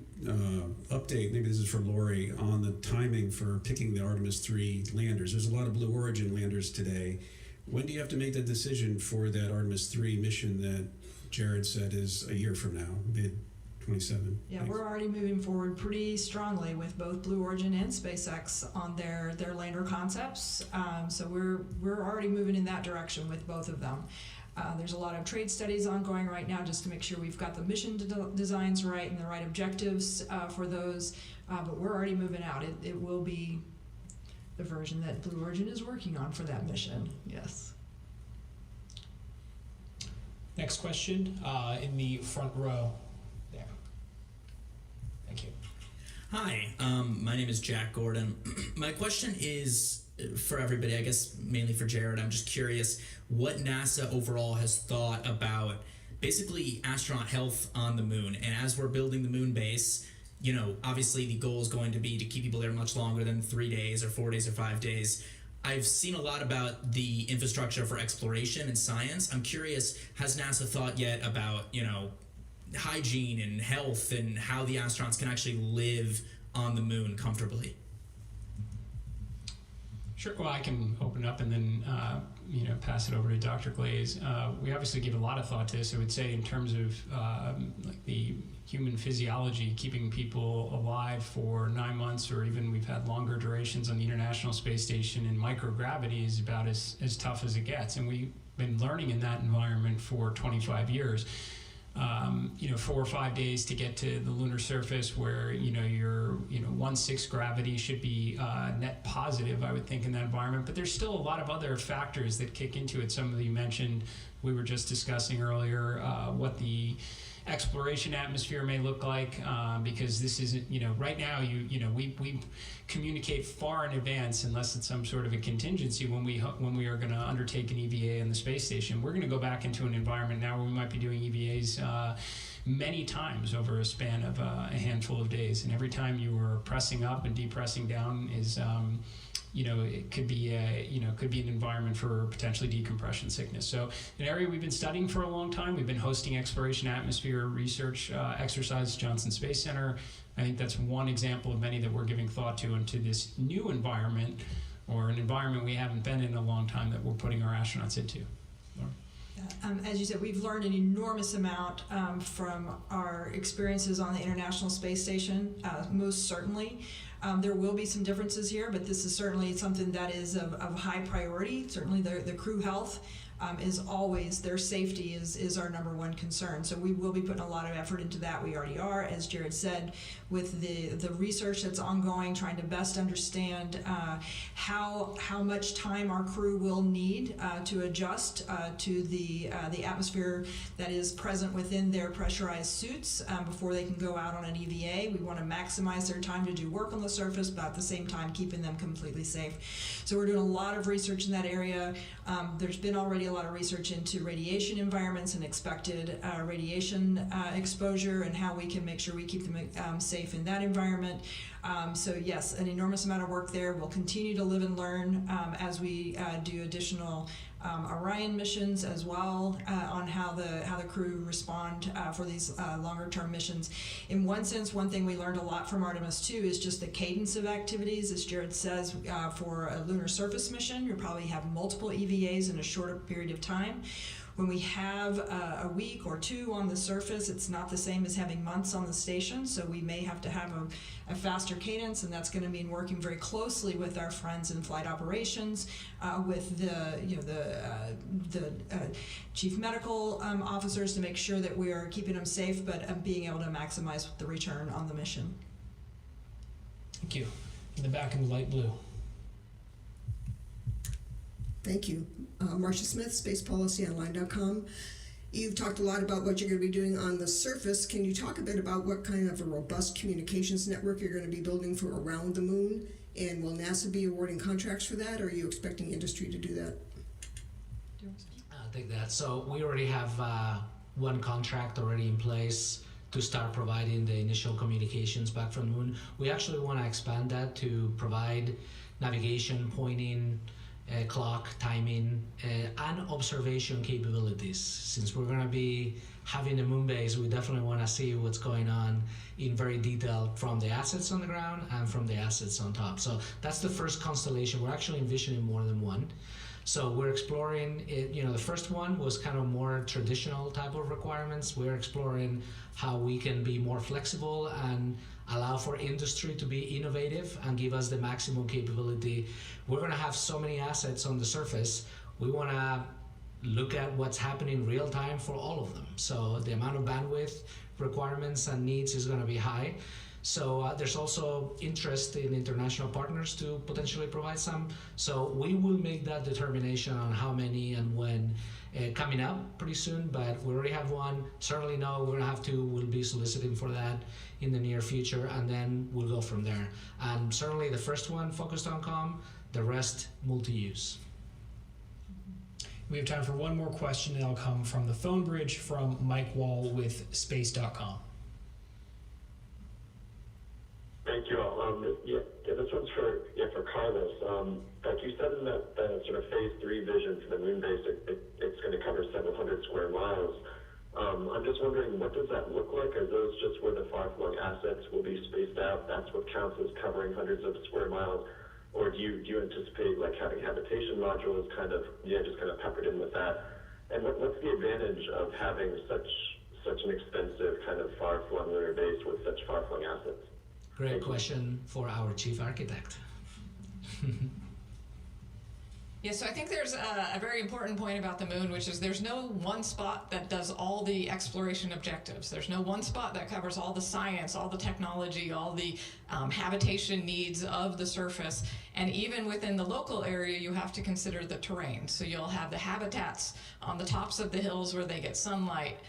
update, maybe this is for Lori, on the timing for picking the Artemis III landers. There's a lot of Blue Origin landers today. When do you have to make that decision for that Artemis III mission that Jared said is a year from now, mid-27? Yeah, we're already moving forward pretty strongly with both Blue Origin and SpaceX on their lander concepts. So we're already moving in that direction with both of them. There's a lot of trade studies ongoing right now just to make sure we've got the mission designs right and the right objectives for those, but we're already moving out. It will be the version that Blue Origin is working on for that mission, yes. Next question in the front row there. Thank you. Hi, my name is Jack Gordon. My question is for everybody, I guess mainly for Jared. I'm just curious what NASA overall has thought about basically astronaut health on the moon. And as we're building the moon base, obviously the goal is going to be to keep people there much longer than 3 days or 4 days or 5 days. I've seen a lot about the infrastructure for exploration and science. I'm curious, has NASA thought yet about, hygiene and health and how the astronauts can actually live on the moon comfortably? Sure. Well, I can open up and then pass it over to Dr. Glaze. We obviously give a lot of thought to this. I would say in terms of like the human physiology, keeping people alive for 9 months, or even we've had longer durations on the International Space Station in microgravity is about as tough as it gets. And we've been learning in that environment for 25 years. 4 or 5 days to get to the lunar surface where, your 1/6 gravity should be net positive, I would think, in that environment. But there's still a lot of other factors that kick into it. Some of you mentioned, we were just discussing earlier, what the exploration atmosphere may look like, because this isn't, right now, we communicate far in advance unless it's some sort of a contingency when we are going to undertake an EVA on the space station. We're going to go back into an environment now where we might be doing EVAs many times over a span of a handful of days, and every time you are pressing up and depressing down is it could be an environment for potentially decompression sickness. So an area we've been studying for a long time. We've been hosting exploration atmosphere research exercises at Johnson Space Center. I think that's one example of many that we're giving thought to into this new environment, or an environment we haven't been in a long time, that we're putting our astronauts into. As you said, we've learned an enormous amount from our experiences on the International Space Station, most certainly. There will be some differences here, but this is certainly something that is of high priority. Certainly the crew health is always, their safety is our number one concern. So we will be putting a lot of effort into that. We already are, as Jared said, with the research that's ongoing, trying to best understand how much time our crew will need to adjust to the atmosphere that is present within their pressurized suits before they can go out on an EVA. We want to maximize their time to do work on the surface, but at the same time keeping them completely safe. So we're doing a lot of research in that area. There's been already a lot of research into radiation environments and expected radiation exposure, and how we can make sure we keep them safe in that environment. So yes, an enormous amount of work there. We'll continue to live and learn as we do additional Orion missions as well on how the crew respond for these longer term missions. In one sense, one thing we learned a lot from Artemis II is just the cadence of activities. As Jared says, for a lunar surface mission, you probably have multiple EVAs in a shorter period of time. When we have a week or two on the surface, it's not the same as having months on the station, so we may have to have a faster cadence, and that's going to mean working very closely with our friends in flight operations, with the chief medical officers to make sure that we are keeping them safe, but being able to maximize the return on the mission. Thank you. In the back in the light blue. Thank you. Marcia Smith, spacepolicyonline.com. You've talked a lot about what you're going to be doing on the surface. Can you talk a bit about what kind of a robust communications network you're going to be building for around the moon? And will NASA be awarding contracts for that, or are you expecting industry to do that? I'll take that. So we already have one contract already in place to start providing the initial communications back from the moon. We actually want to expand that to provide navigation, pointing, clock, timing, and observation capabilities. Since we're going to be having a moon base, we definitely want to see what's going on in very detail from the assets on the ground and from the assets on top. So that's the first constellation. We're actually envisioning more than one. So we're exploring it. The first one was kind of more traditional type of requirements. We're exploring how we can be more flexible and allow for industry to be innovative and give us the maximum capability. We're going to have so many assets on the surface. We want to look at what's happening real time for all of them. So the amount of bandwidth requirements and needs is going to be high. So there's also interest in international partners to potentially provide some. So we will make that determination on how many and when coming up pretty soon, but we already have one. Certainly know we're going to have two. We'll be soliciting for that in the near future, and then we'll go from there. And certainly the first one focused on comm, the rest multi-use. We have time for one more question, and that'll come from the phone bridge from Mike Wall with space.com. Thank you all. This one's for Carlos. Like you said in that sort of phase 3 vision for the moon base, it's going to cover several hundred square miles. I'm just wondering, what does that look like? Are those just where the far-flung assets will be spaced out? That's what counts as covering hundreds of square miles? Or do you anticipate like having habitation modules just kind of peppered in with that? And what's the advantage of having such an expensive kind of far-flung lunar base with such far-flung assets? Great question for our chief architect. Yeah, so I think there's a very important point about the moon, which is there's no one spot that does all the exploration objectives. There's no one spot that covers all the science, all the technology, all the habitation needs of the surface. And even within the local area, you have to consider the terrain. So you'll have the habitats on the tops of the hills where they get sunlight.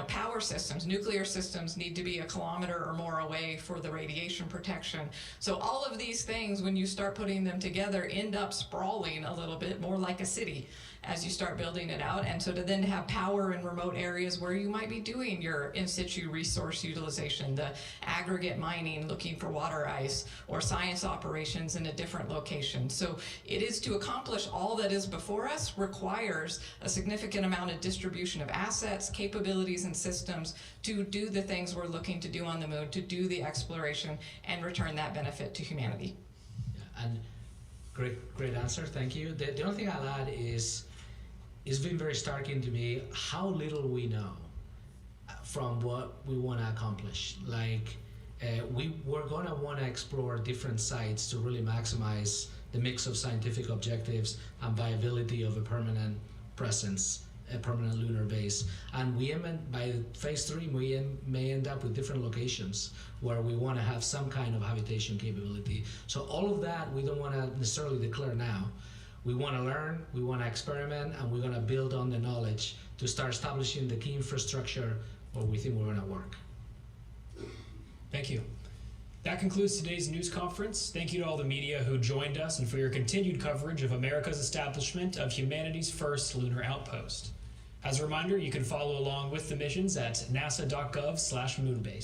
Power systems, nuclear systems need to be 1 kilometer or more away for the radiation protection. So all of these things, when you start putting them together, end up sprawling a little bit more like a city as you start building it out. And so to then have power in remote areas where you might be doing your in situ resource utilization, the aggregate mining, looking for water ice, or science operations in a different location. So it is to accomplish all that is before us requires a significant amount of distribution of assets, capabilities, and systems to do the things we're looking to do on the moon, to do the exploration and return that benefit to humanity. Yeah, and great answer, thank you. The only thing I'll add is it's been very striking to me how little we know from what we want to accomplish. Like we're going to want to explore different sites to really maximize the mix of scientific objectives and viability of a permanent presence, a permanent lunar base. And by phase 3, we may end up with different locations where we want to have some kind of habitation capability. So all of that we don't want to necessarily declare now. We want to learn, we want to experiment, and we're going to build on the knowledge to start establishing the key infrastructure where we think we're going to work. Thank you. That concludes today's news conference. Thank you to all the media who joined us and for your continued coverage of America's establishment of humanity's first lunar outpost. As a reminder, you can follow along with the missions at nasa.gov/moonbase.